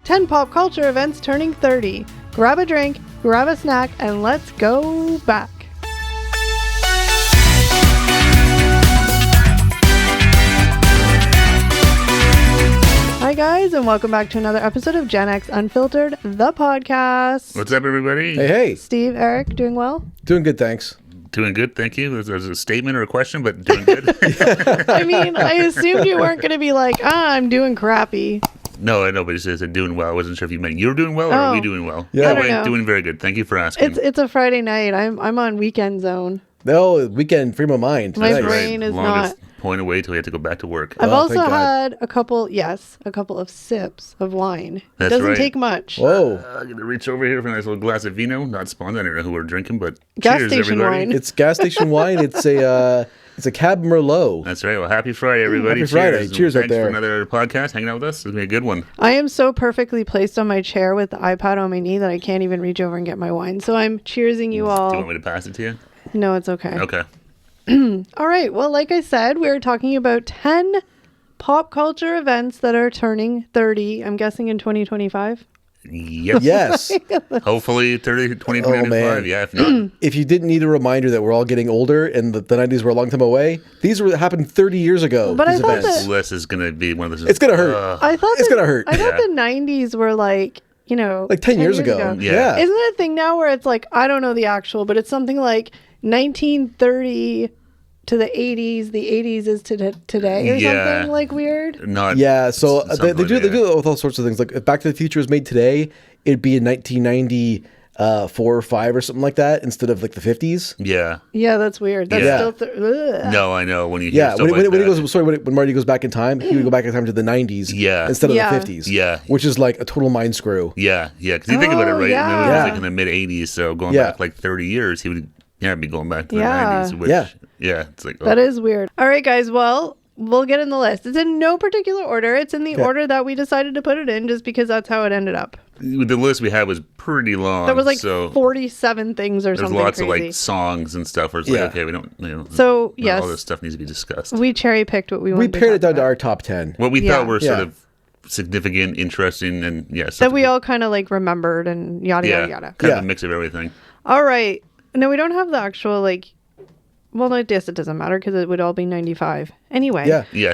10 pop culture events turning 30. Grab a drink, grab a snack, and let's go back. Hi guys, and welcome back to another episode of Gen X Unfiltered, the podcast. What's up, everybody? Hey. Steve, Eric, doing well? Doing good, thanks. Doing good, thank you. There's a statement or a question, but doing good. I mean, I assumed you weren't going to be like, I'm doing crappy. No, nobody says they're doing well. I wasn't sure if you meant you're doing well or are we doing well. Yeah. Anyway, doing very good. Thank you for asking. It's a Friday night. I'm on weekend zone. No, weekend frame of mind. My Nice. brain is Longest not. point away till we have to go back to work. I've also thank God. had a couple of sips of wine. That's it doesn't right. take much. Whoa. I'm going to reach over here for a nice little glass of vino. Not sponsored. I don't know who we're drinking, but Gas cheers, station everybody. wine. It's gas station wine. It's a Cab Merlot. That's right. Well, happy Friday, everybody. Happy Friday. Cheers out Thanks there. for another podcast. Hanging out with us. It's going to be a good one. I am so perfectly placed on my chair with the iPad on my knee that I can't even reach over and get my wine. So I'm cheersing you all. Do you want me to pass it to you? No, it's okay. Okay. All right. Well, like I said, we're talking about 10 pop culture events that are turning 30. I'm guessing in 2025. Yep. Yes. Hopefully 2025. Oh, man. Yeah, if not. If you didn't need a reminder that we're all getting older and the 90s were a long time away, these happened 30 years ago. But I these thought events. that- This is going to be one of those. It's going to hurt. I thought It's gonna hurt. I thought Yeah. the 90s were like, Like 10 years ago. Yeah. Isn't it a thing now where it's like, I don't know the actual, but it's something like 1930 to the 80s. The 80s is to today or Yeah. something like weird. Not. Yeah, so they something, do yeah. that with all sorts of things. Like if Back to the Future was made today, it'd be in 1994 or 5 or something like that instead of like the 50s. Yeah. Yeah, that's weird. That's Yeah. still No, I know. When you hear Yeah, stuff when like he that. goes, when Marty goes back in time, he would go back in time to the 90s, Yeah. instead of Yeah. the 50s, Yeah. which is like a total mind screw. Yeah, yeah. Because you think about it, Oh, right? yeah. I mean, it was Yeah. like in the mid 80s, so going Yeah. back like 30 years, he would be going back to the Yeah. 90s. Which, Yeah. yeah, it's like That is weird. All right, guys. Well, we'll get in the list. It's in no particular order. It's in the order that we decided to put it in just because that's how it ended up. the list we had was pretty long. There was like so 47 things or there's something lots crazy. of like songs and stuff where it's Yeah. like, okay, we don't, So, not yes. all this stuff needs to be discussed. We cherry picked what we We wanted pared it talk down to about. our top 10. What we Yeah. thought were sort Yeah. of significant, interesting, and stuff That we all kind of like remembered and yada, yeah, yada, yada. kind Yeah. of a mix of everything. All right. No, we don't have the actual like. Well, I guess it doesn't matter because it would all be 95 anyway. Yeah. Yeah,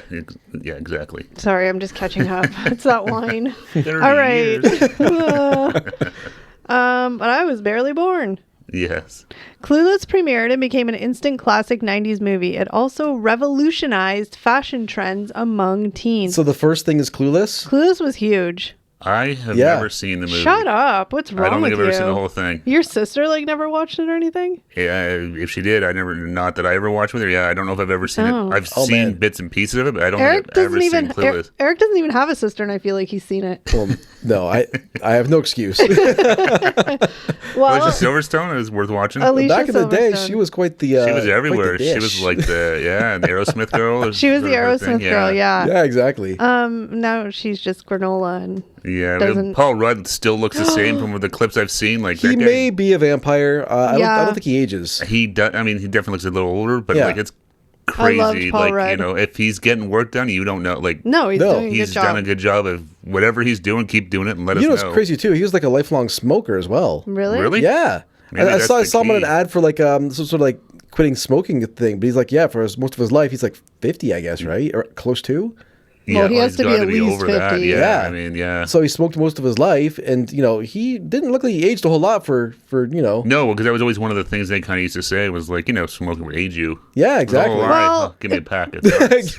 yeah, exactly. Sorry, I'm just catching up. It's that wine. 30 All right. years. But I was barely born. Yes. Clueless premiered and became an instant classic 90s movie. It also revolutionized fashion trends among teens. So the first thing is Clueless. Clueless was huge. I have Yeah. never seen the movie. Shut up. What's wrong I don't with think you? I've ever seen the whole thing. Your sister like never watched it or anything? Yeah, if she did, not that I ever watched with her. Yeah, I don't know if I've ever seen Oh. it. I've Oh, seen man. bits and pieces of it, but I don't Eric think I've ever doesn't seen even Clueless. Eric doesn't even have a sister and I feel like he's seen it. Well, no, I have no excuse. Well, Alicia Silverstone is worth watching. Alicia Back in the day, Silverstone. she was quite the. She was quite the everywhere. She dish. was like the Aerosmith girl. she was the Aerosmith girl, yeah. Yeah, exactly. Now she's just granola and Yeah, Doesn't- Paul Rudd still looks the same from the clips I've seen. Like He that guy, may be a vampire. I Yeah. don't think he ages. he does. I mean, he definitely looks a little older, but Yeah. like it's I loved crazy. Paul Like Rudd. if he's getting work done, you don't know. Like no, he's No, doing a good he's job. done a good job of whatever he's doing. Keep doing it and let You know us what's know. crazy too? He was like a lifelong smoker as well. Really? Really? Yeah, Maybe I that's saw the him on an key. ad for like some sort of like quitting smoking thing. But he's like, yeah, for most of his life, he's like 50, I guess, right, or close to. Well, he has he's to be gotta at least over that. 50. Yeah, Yeah. I mean, yeah. So he smoked most of his life, and he didn't look like he aged a whole lot for. No, because that was always one of the things they kind of used to say was like, smoking would age you. Yeah, exactly. Oh, all right, Well- give me a packet.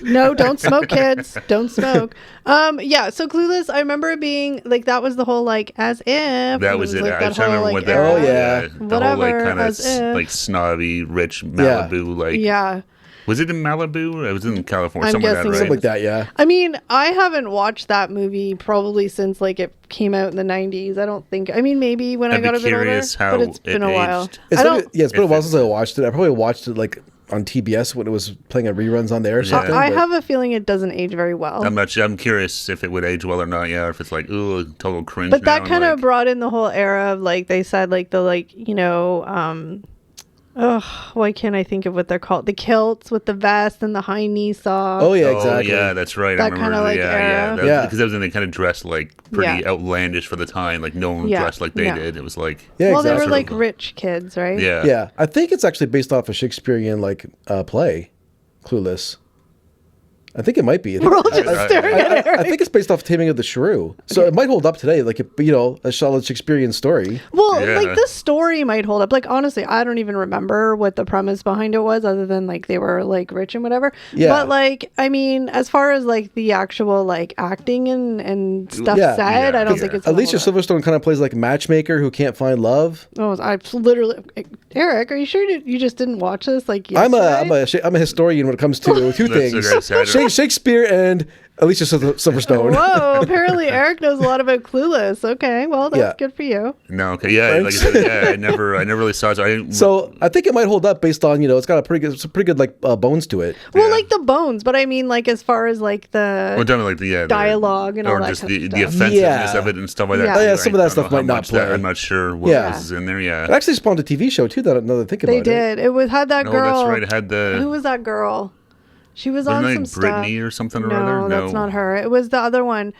No, don't smoke, kids. Don't smoke. Yeah, so Clueless, I remember it being like that was the whole like as if That was it. like, I was trying to remember what that era. was. Oh, yeah. The whole like Whatever, kind of as if. like snobby, rich Malibu. Like, Yeah. was it in Malibu? It was in California. I'm Something like that, guessing right? Something like that. Yeah. I mean, I haven't watched that movie probably since like it came out in the 90s. I don't think. I mean, maybe when I I'd got be a bit older, curious how but it's it been a while. aged. It's I been, don't. it's been a if while it- since I watched it. I probably watched it like on TBS when it was playing at reruns on there or something. I but- have a feeling it doesn't age very well. I'm curious if it would age well or not. Yeah, or if it's like, ooh, total cringe. But that now, kind of like- brought in the whole era of like they said like the Ugh, why can't I think of what they're called? The kilts with the vest and the high knee socks. Oh yeah, Oh, exactly. yeah, that's right. That I remember. kinda, like, era. Yeah. Because that was when they kind of dressed like pretty Yeah. outlandish for the time. Like no one Yeah, dressed like they no. did. It was like, Yeah, Well, they exactly. were like rich kids, right? yeah, Yeah, I think it's actually based off a Shakespearean like play, Clueless. I think it might be. We're all just staring at I Eric. think it's based off Taming of the Shrew, so it might hold up today. Like a solid Shakespearean story. Well, Yeah. like the story might hold up. Like honestly, I don't even remember what the premise behind it was, other than like they were like rich and whatever. Yeah. But like, I mean, as far as like the actual like acting and stuff Yeah. said, Yeah. I don't Yeah. think it's. Alicia gonna hold Silverstone kind of plays like a matchmaker who can't find love. up. Oh, I literally, Eric, are you sure you just didn't watch this? Like, I'm yesterday? a historian when it comes to two That's things: okay, so I don't- Shakespeare and Alicia Silverstone. Whoa! Apparently, Eric knows a lot about Clueless. Okay, well, that's Yeah. good for you. No, okay, yeah, like I Thanks. said, yeah, I never really saw it. So I didn't, So I think it might hold up based on it's got some pretty good like bones to it. Well, Yeah. like the bones, but I mean, like as far as like the well, definitely like the dialogue and all or that just kind of the stuff. offensiveness Yeah. of it and stuff like that. Yeah. too. Oh, yeah, some of I that don't know stuff how might not much that- play. I'm not sure what Yeah. was in there. It Yeah, actually spawned a TV show too. That another think about they it. did. It was had that no, girl. that's right. It had the Who was that girl? She was wasn't on it some like stuff. Brittany or something or no, other. that's not her. It was the other one.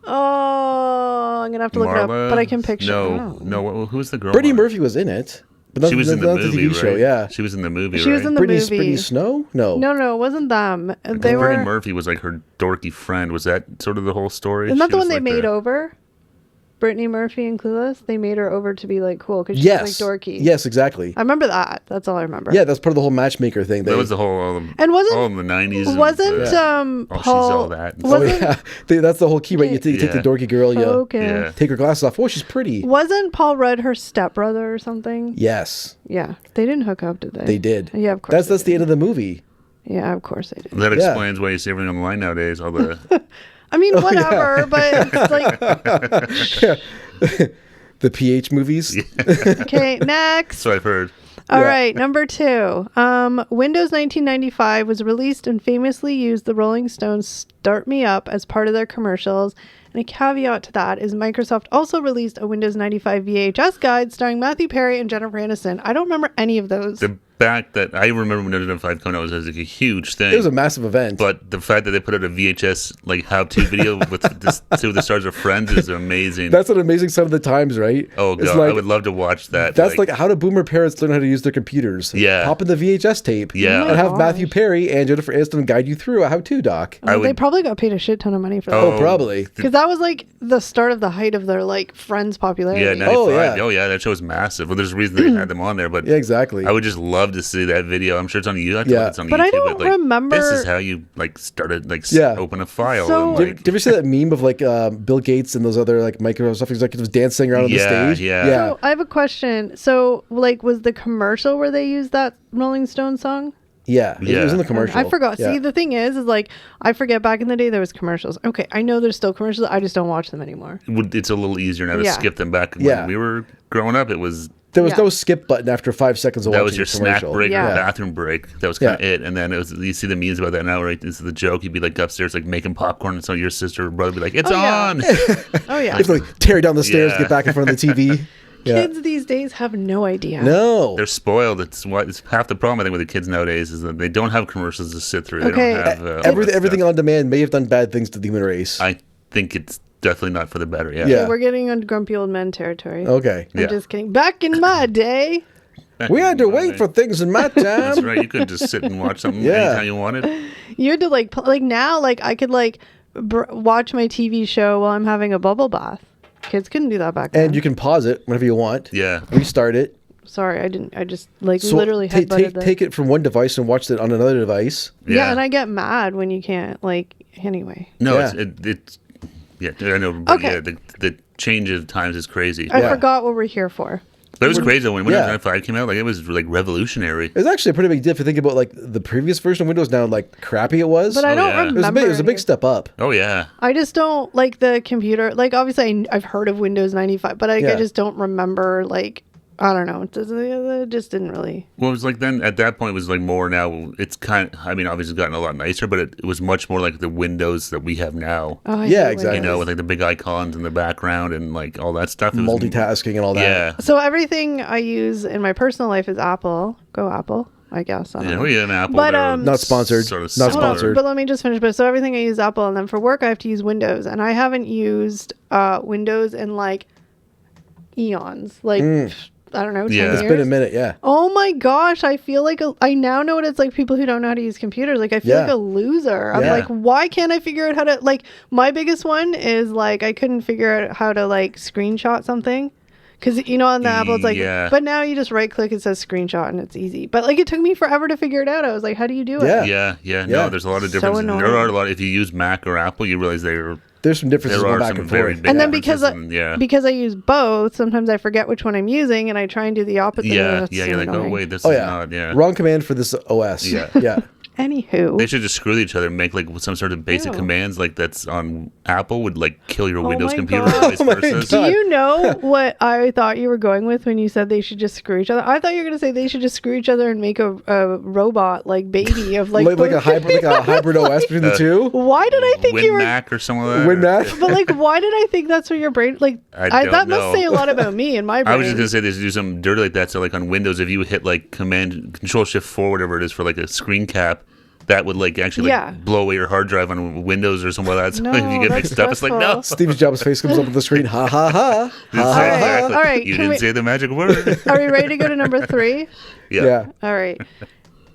Oh, I'm gonna have to look it up, Marla? but I can picture. No, oh. no. Who was the girl? Brittany on? Murphy was in it, but She was in the not movie, TV show. right? Yeah, She was in the movie. She was right? in the movie. Brittany Snow. No, No, it wasn't them. They Brittany were. Murphy was like her dorky friend. Was that sort of the whole story? Isn't that She the was one they like made the- over? Brittany Murphy and Clueless. They made her over to be like cool because she's Yes, like dorky. yes, exactly. I remember that. That's all I remember. Yeah, that's part of the whole matchmaker thing. That was the whole. And wasn't- all in the 90s. and Wasn't the- Paul? Oh, she's all that. Oh Wasn't yeah, that's the whole key, right? You take the Yeah. dorky girl, you okay. Yeah. take her glasses off. Oh, she's pretty. Wasn't Paul Rudd her stepbrother or something? Yes, Yeah, they didn't hook up, did they? they did. Yeah, of course. That's they the end of the movie. did. Yeah, of course they did. That Yeah. explains why you see everything online nowadays. All the I mean, Oh, whatever, but it's like The PH movies. okay. Next. so I've heard. All Yeah. right, number 2. Windows 1995 was released and famously used the Rolling Stones' "Start Me Up" as part of their commercials. And a caveat to that is Microsoft also released a Windows 95 VHS guide starring Matthew Perry and Jennifer Aniston. I don't remember any of those. The fact that I remember when Windows 95 coming out was like a huge thing. It was a massive event. But the fact that they put out a VHS like how-to video with this, two of the stars of Friends is amazing. That's an amazing sign of the times, right? Oh It's god, like, I would love to watch that. That's like how do boomer parents learn how to use their computers? Yeah. Pop in the VHS tape. Yeah. And have gosh. Matthew Perry and Jennifer Aniston guide you through a how-to doc. I They would- probably got paid a shit ton of money for that. Oh, probably. Because that was like the start of the height of their like Friends popularity. yeah, 95. Oh, yeah. That show was massive. Well, there's a reason they had them on there, but Yeah, exactly. I would just love to see that video. I'm sure it's on YouTube. I have to Yeah. look, it's on But YouTube, I don't like, remember- This is how you like started like Yeah. open a file. So- and, Did, like, did you ever see that meme of like Bill Gates and those other like Microsoft executives dancing around on the Yeah, stage? yeah. So I have a question. So like, was the commercial where they used that Rolling Stone song? Yeah. It was in the Yeah. commercial. I forgot. Yeah. See, the thing is like I forget. Back in the day, there was commercials. Okay, I know there's still commercials. I just don't watch them anymore. it's a little easier now to Yeah. skip them back. When Yeah. we were growing up, it was There was Yeah. no skip button after 5 seconds of that watching was your the snack commercial. break Yeah. or bathroom break. That was kind of Yeah. it. And then it was you see the memes about that now, right? This is the joke. You'd be like upstairs, like making popcorn, and so your sister or brother would be like, "It's Oh, yeah. on." Oh yeah. You have to like tear down the stairs to Yeah. get back in front of the TV. Yeah. Kids these days have no idea. No. They're spoiled. It's half the problem I think with the kids nowadays is that they don't have commercials to sit through. Okay. They don't have all that Everything stuff. on demand may have done bad things to the human race. I think it's definitely not for the better. Yeah. Yeah. We're getting on grumpy old men territory. Okay. I'm Yeah. just kidding. Back in my day, We had to wait for things in my That's time. right. You could just sit and watch something Yeah. anytime you wanted. you had to like now like I could like watch my TV show while I'm having a bubble bath. Kids couldn't do that back then. And you can pause it whenever you want. Yeah. Restart it. Sorry, I didn't. I just like So literally headbutted the- take it from one device and watch it on another device. Yeah, and I get mad when you can't. Like anyway, No, Yeah. it's yeah, I know. But Okay. yeah, the change of times is crazy. I Yeah. forgot what we're here for. But it was crazy when Windows Yeah. 95 came out. Like it was like revolutionary. It's actually a pretty big deal if you think about like the previous version of Windows now, like crappy it was. But I Oh, don't yeah. It was remember. It was a big any- step up. Oh yeah. I just don't like the computer. Like obviously, I've heard of Windows 95, but I Yeah. just don't remember like I don't know. It just didn't really. Well, it was like then at that point it was like more now. It's kind of, I mean, obviously it's gotten a lot nicer, but it was much more like the Windows that we have now. Oh, I Yeah, hate exactly. You know, Windows. with like the big icons in the background and like all that stuff. It was, Multitasking and all that. Yeah. So everything I use in my personal life is Apple. Go Apple, I guess. I don't know. Yeah, an Apple. But, they're um, Not sponsored. Sort of Not similar. sponsored. But let me just finish. But so everything I use Apple, and then for work I have to use Windows, and I haven't used Windows in like eons. Like I don't know, 10 Yeah. years. It's been a minute, yeah. Oh my gosh, I feel like I now know what it's like people who don't know how to use computers. Like I feel Yeah. like a loser. I'm Yeah. like, why can't I figure out how to like my biggest one is like I couldn't figure out how to like screenshot something. Cause you know on the Apple it's like Yeah. but now you just right click, it says screenshot and it's easy. But like it took me forever to figure it out. I was like, how do you do it? Yeah. Yeah. Yeah. No, there's a lot of So differences. annoying. There are a lot. If you use Mac or Apple, you realize There's some differences there going are back some and very forth. big And then differences. Yeah. because I use both, sometimes I forget which one I'm using and I try and do the opposite. Yeah. That's Yeah. so You're like, oh annoying. wait, this Oh is yeah. not. Yeah. Wrong command for this OS. Yeah. Yeah. Anywho. They should just screw with each other and make like some sort of basic Ew. commands like that's on Apple would like kill your Oh Windows my computer God. or vice Oh my versa. God. Do you know what I thought you were going with when you said they should just screw each other? I thought you were going to say they should just screw each other and make a robot like baby of like like a hybrid OS between the two. Why did I think you were? WinMac or something like that. WinMac. But like, why did I think that's what your brain like? I don't that know. must say a lot about me and my brain. I was just gonna say they should do something dirty like that. So like on Windows, if you hit like Control Shift 4, whatever it is for like a screen cap, that would like actually Yeah. blow away your hard drive on Windows or something like that. So No, if you get that's mixed up, it's like no. stressful. Steve Jobs' face comes up on the screen. Ha ha ha. You didn't Ha, say ha, ha. exactly. all right, You can didn't we- say the magic word. Are we ready to go to number 3? Yeah. All right.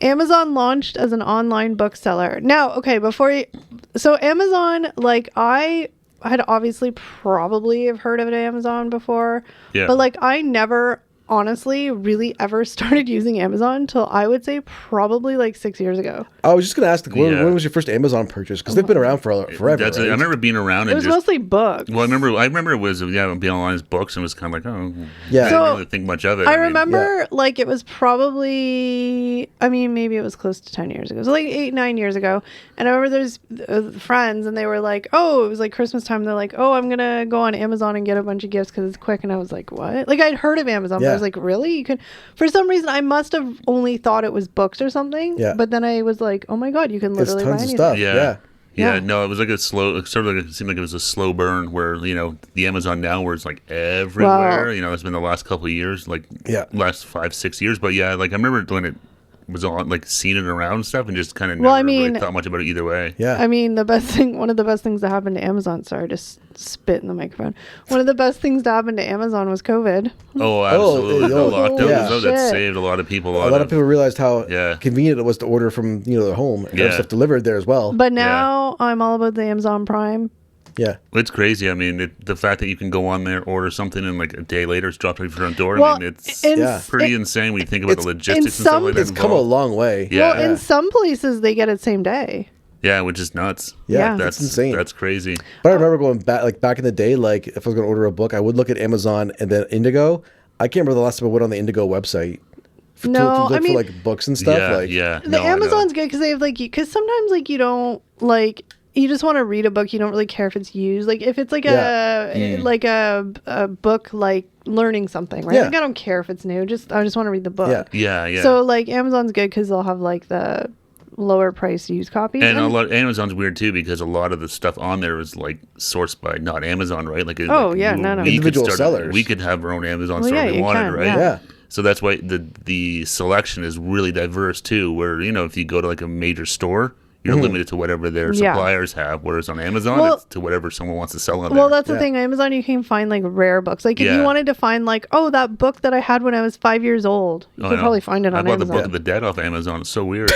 Amazon launched as an online bookseller. Now, okay, so Amazon, like I had obviously probably have heard of Amazon before, Yeah. but like I never honestly really ever started using Amazon until I would say probably like 6 years ago. I was just gonna ask, when Yeah. was your first Amazon purchase? Because they've been around for forever. That's it. I right? remember being around It and was just. mostly books. Well, I remember it was being online as books and was kind of like Yeah. I So, didn't really think much of it. I mean, remember like it was probably, I mean, maybe it was close to 10 years ago. It was like 8, 9 years ago. And I remember there's friends and they were like, oh, it was like Christmas time. They're like, oh, I'm going to go on Amazon and get a bunch of gifts because it's quick. And I was like, what? Like I'd heard of Amazon, but I Yeah. was like, really? You could, for some reason, I must have only thought it was books or something. Yeah. But then I was like, oh my God, you can It's literally buy tons of anything. stuff. Yeah. Yeah. Yeah, Yeah. no, it was like a slow, sort of like it seemed like it was a slow burn where, the Amazon now where it's like everywhere, Wow. it's been the last couple of years, like Yeah. last 5-6 years. But yeah, like I remember when it was on, like seeing it around and stuff and just kind of Well, never I mean- really thought much about it either way. Yeah. I mean, one of the best things that happened to Amazon, sorry to spit in the microphone. One of the best things that happened to Amazon was COVID. Oh, absolutely. The oh, lockdown, yeah. that Shit. saved a lot of people. a lot of people realized how Yeah. convenient it was to order from their home and have Yeah. stuff delivered there as well. But now I'm all about the Amazon Prime. Yeah. It's crazy. I mean, the fact that you can go on there, order something, and like a day later it's dropped at your front door. Well, I mean, it's in- pretty insane when you think about the It's- logistics in and stuff some- like that. It's come a involved. long way. Yeah. Well, in some places they get it same day. Yeah, which is nuts. Yeah, that's it's insane. That's crazy. But I remember going back in the day, like if I was going to order a book, I would look at Amazon and then Indigo. I can't remember the last time I went on the Indigo website. No, to look I mean- for like books and stuff. Yeah, like, yeah. The No, I know. Amazon's good because they have like, because sometimes like you don't like, you just want to read a book. You don't really care if it's used. Like if it's like like a book like learning something, right? Yeah. Like I don't care if it's new. I just want to read the book. Yeah. Yeah, yeah. So like Amazon's good because they'll have like the lower price used copies. and Amazon's weird too because a lot of the stuff on there is like sourced by not Amazon, right? Like Oh, yeah, no. we could Individual start- sellers. We could have our own Amazon Well, store yeah, if we you wanted, can, right? yeah. Yeah. So that's why the selection is really diverse too. Where if you go to like a major store, you're limited to whatever their Yeah. suppliers have. Whereas on Amazon, Well- it's to whatever someone wants to sell on Well, there. that's the Yeah. thing. Amazon, you can find like rare books. Like if you Yeah. wanted to find like, oh, that book that I had when I was 5 years old, you Oh, could I know. probably find it I on bought the Book Amazon. of the Dead off Amazon. It's so weird.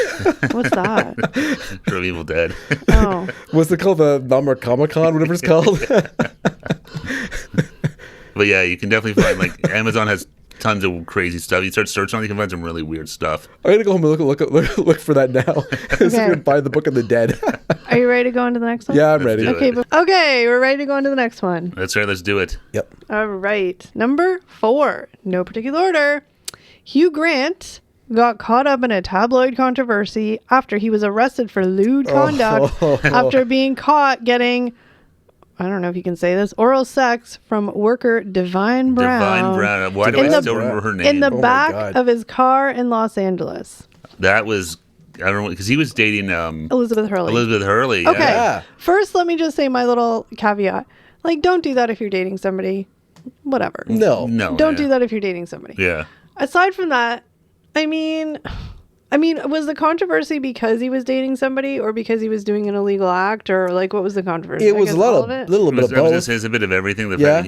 What's that? Show of Evil Dead. Oh, What's it called? The Namor Comic Con, whatever it's called. But yeah, you can definitely find like Amazon has tons of crazy stuff. You start searching on, it, you can find some really weird stuff. I'm gonna go home and look for that now. So Okay. I'm gonna buy the Book of the Dead. are you ready to go into the next one? Yeah, I'm Let's ready. do it. Okay, okay, we're ready to go into the next one. That's right. Let's do it. Yep. All right, number 4, no particular order. Hugh Grant got caught up in a tabloid controversy after he was arrested for lewd conduct Oh. after being caught getting I don't know if you can say this, oral sex from worker Divine Brown. Divine Brown. Why do I still remember her name? In the Oh my back God. of his car in Los Angeles. That was, I don't know, because he was dating Elizabeth Hurley. Elizabeth Hurley. Okay. Yeah. First, let me just say my little caveat. Like, don't do that if you're dating somebody. Whatever. No. No. Don't do that if you're dating somebody. Yeah. Aside from that, I mean, was the controversy because he was dating somebody or because he was doing an illegal act, or like what was the controversy? It was I guess a lot all of it? little bit of both. It's a bit of everything. The Yeah.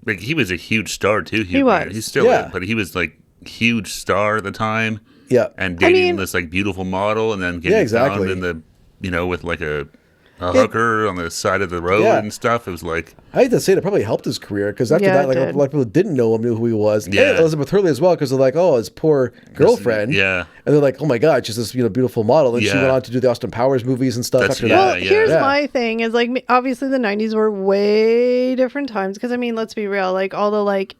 fact he was a huge star too. He was. He's still, Yeah. but he was like huge star at the time. Yeah. And dating mean- this like beautiful model, and then getting exactly. found in the, with like a hooker on the side of the road Yeah. and stuff. It was like, I hate to say it probably helped his career because after Yeah, that, it like did. a lot of people didn't know him, knew who he was. Yeah. And Elizabeth Hurley as well because they're like, oh, his poor girlfriend. yeah. And they're like, oh my God, she's this beautiful model. And she Yeah. went on to do the Austin Powers movies and stuff That's- after yeah. that. Well, here's Yeah. my thing is like, obviously the 90s were way different times. Because, I mean, let's be real. Like, all the, like,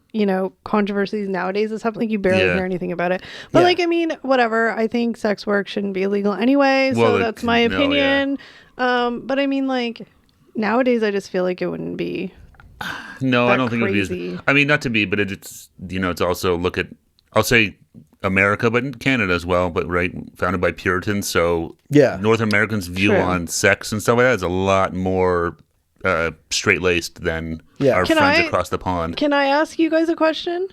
controversies nowadays is happening. Like, you barely Yeah. hear anything about it. But, Yeah. like, I mean, whatever. I think sex work shouldn't be illegal anyway. So Well, that's my no, opinion. But, I mean, like, nowadays I just feel like it wouldn't be. no, I that don't think it would crazy. be. I mean, not to be, but it's it's also look at. I'll say America, but in Canada as well. But right, founded by Puritans, so Yeah. North Americans' view True. on sex and stuff like that is a lot more straight laced than Yeah. our Can friends I- across the pond. Can I ask you guys a question?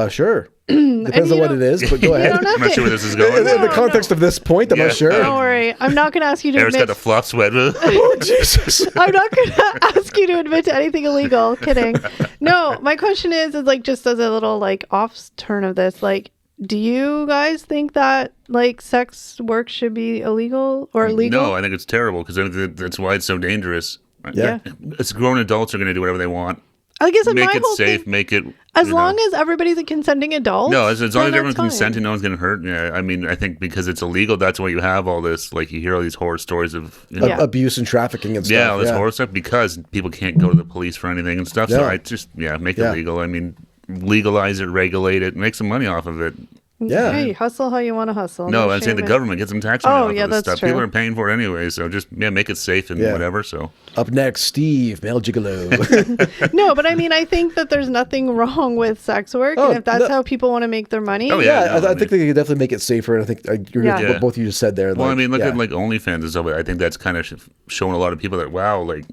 Sure. Depends on you what don't- it is, but go ahead. don't have I'm not to- sure where this is In going. the context of this point, I'm Yeah. not sure. Don't worry. I'm not going to ask you to Eric's admit. got the fluff sweat. Oh, Jesus. I'm not going to ask you to admit to anything illegal. Kidding. No, my question is like, just as a little like off turn of this, like, do you guys think that like sex work should be illegal or illegal? No, I think it's terrible because that's why it's so dangerous. Yeah. It's grown adults are going to do whatever they want. I guess Make my it whole safe. thing, Make it as you long know. as everybody's a consenting adult. No, as long then as that's everyone's fine. consenting, no one's going to hurt. Yeah, I mean, I think because it's illegal, that's why you have all this. Like you hear all these horror stories of Yeah. Abuse and trafficking and stuff. yeah, all this horror stuff because people can't go to the police for anything and stuff. So Yeah. I just make it Yeah. legal. I mean, legalize it, regulate it, make some money off of it. Yeah. Hey, hustle how you want to hustle. No, I'm saying the shame it. government gets some tax money Oh, off yeah, of this that's stuff. true. People are paying for it anyway, so just make it safe and Yeah. whatever. So Up next, Steve, male gigolo. No, but I mean, I think that there's nothing wrong with sex work, Oh, and if that's no. how people want to make their money, Oh, yeah, no, I I think they could definitely make it safer. And I think I agree Yeah. with what both of you just said there. well, I like, mean, look yeah. at like OnlyFans and stuff. I think that's kind of showing a lot of people that wow, like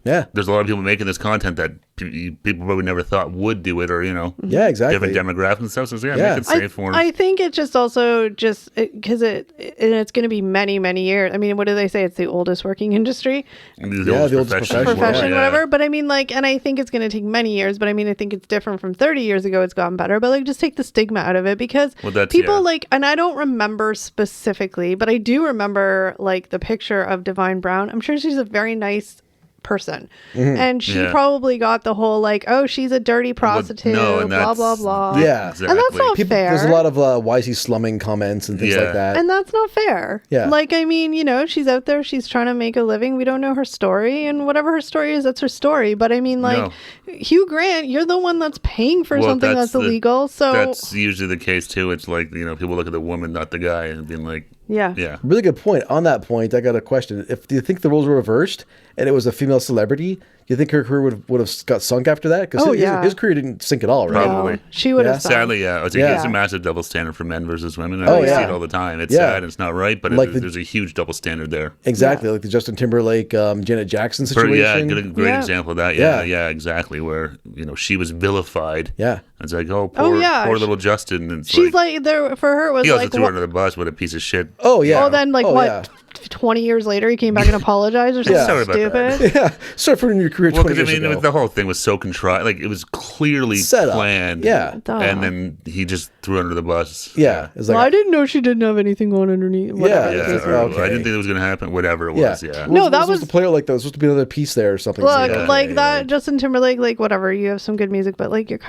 Yeah. there's a lot of people making this content that people probably never thought would do it, or Yeah, exactly. different demographics and stuff. So Yeah. make it safe for them. I think it's just also just because and it's going to be many, many years. I mean, what do they say? It's the oldest working industry, the oldest profession. profession, Yeah. whatever. But I mean, like, and I think it's going to take many years. But I mean, I think it's different from 30 years ago. It's gotten better. But like, just take the stigma out of it because Well, that's- people yeah. like, and I don't remember specifically, but I do remember like the picture of Divine Brown. I'm sure she's a very nice person, and she Yeah. probably got the whole like, oh, she's a dirty prostitute, and blah blah that's- blah. Yeah. And that's not People, fair. there's a lot of why is he slumming comments and things Yeah. like that. And that's not fair. Yeah. Like, I mean, she's out there, she's trying to make a living. We don't know her story, and whatever her story is, that's her story. But I mean, like, No. Hugh Grant, you're the one that's paying for Well, something that's illegal. So, that's usually the case too. It's like people look at the woman, not the guy, and being like, yeah. yeah. Really good point. On that point, I got a question. Do you think the roles were reversed and it was a female celebrity, do you think her career would have got sunk after that? Because Oh, yeah. his career didn't sink at all, right? Probably. No, she would Yeah. have sung. Sadly, yeah. It's Yeah. a massive double standard for men versus women. Oh, I yeah. see it all the time. It's Yeah. sad. It's not right, but Like there's a huge double standard there. Exactly, like the Justin Timberlake, Janet Jackson For- situation. yeah, great Yeah. example of that. Yeah. Yeah, exactly. Where she was vilified. Yeah. It's like, oh, poor, yeah. poor little Justin. And it's She's like, there for her it was he also like, threw her what, under the bus. What a piece of shit. Oh yeah. oh, then like Oh, what? yeah. 20 years later, he came back and apologized or something Sorry about that. stupid. Yeah. Sorry for your career Well, 20 because years ago. the whole thing was so contrived. Like it was clearly Set up. planned. Yeah. Duh. And then he just threw her under the bus. Yeah. It's like, Well, I didn't know she didn't have anything on underneath. Whatever. Yeah, Yeah, it's or okay. I didn't think it was going to happen. Whatever it yeah. was, yeah. No, Was that supposed was- to play out like that. Was supposed to be another piece there or something. Look, yeah, like yeah, that, yeah. Justin Timberlake, like whatever. You have some good music, but like you're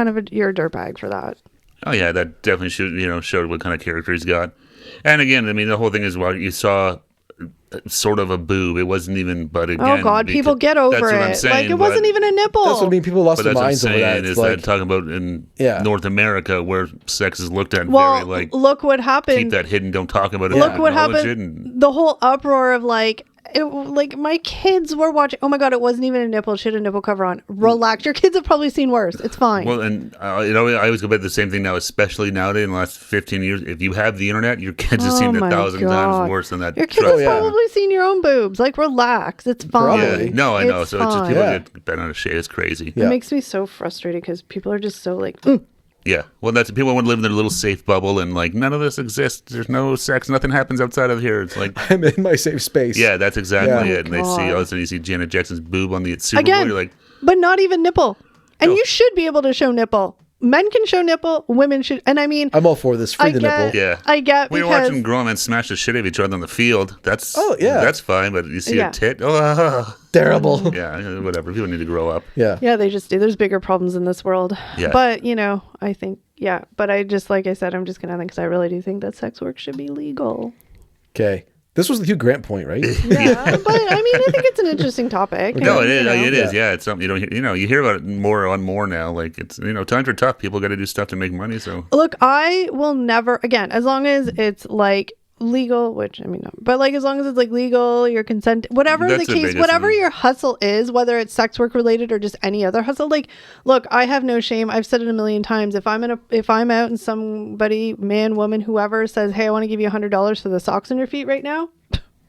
a dirtbag for that. Oh yeah, that definitely showed what kind of character he's got. And again, I mean, the whole thing is you saw sort of a boob. It wasn't even, but again, Oh God, people get over that's what I'm it. saying, Like it wasn't but- even a nipple. That's what I mean. People lost But their that's what I'm minds over that. saying It's is like, that talking about in Yeah. North America where sex is looked at Well, very like look what keep happened. that hidden, don't talk about it. Look what acknowledge happened. it, and- The whole uproar of like like my kids were watching. Oh my god, it wasn't even a nipple. She had a nipple cover on. Relax. Your kids have probably seen worse. It's fine. Well, and I always go back to the same thing now, especially nowadays in the last 15 years. If you have the internet, your kids have seen it 1,000 times worse than that. Your kids have probably seen your own boobs. Like, relax. It's fine. Probably. Yeah, no, I know. It's So it's just fine. people Yeah. get bent on a shade. It's crazy. Yeah. It makes me so frustrated because people are just so like, Yeah. Well, that's people want to live in their little safe bubble and like none of this exists. There's no sex. Nothing happens outside of here. It's like, I'm in my safe space. yeah, that's exactly Yeah. it. And they see all of a sudden you see Janet Jackson's boob on the Super Bowl. again, You're like, but not even nipple. And No. you should be able to show nipple. Men can show nipple. Women should. And I mean, I'm all for this. Free I the get, nipple. yeah. I get when you're because watching grown men smash the shit out of each other on the field, that's that's fine. But you see Yeah. a tit, oh, Terrible. yeah, whatever. People need to grow up. Yeah. yeah, they just do. There's bigger problems in this world. Yeah. But I think but I just like I said, I'm just gonna because I really do think that sex work should be legal. Okay. This was the Hugh Grant point, right? Yeah, but I mean, I think it's an interesting topic. No, and, it is. you know. It is. Yeah, it's something you don't. You hear about it more now. Like it's times are tough. People got to do stuff to make money. So Look, I will never again, as long as it's like legal, which I mean, no, but like as long as it's like legal, your consent, whatever That's the the case, biggest whatever one. your hustle is, whether it's sex work related or just any other hustle. Like, look, I have no shame. I've said it a million times. If I'm out and somebody, man, woman, whoever says, "Hey, I want to give you $100 for the socks on your feet right now,"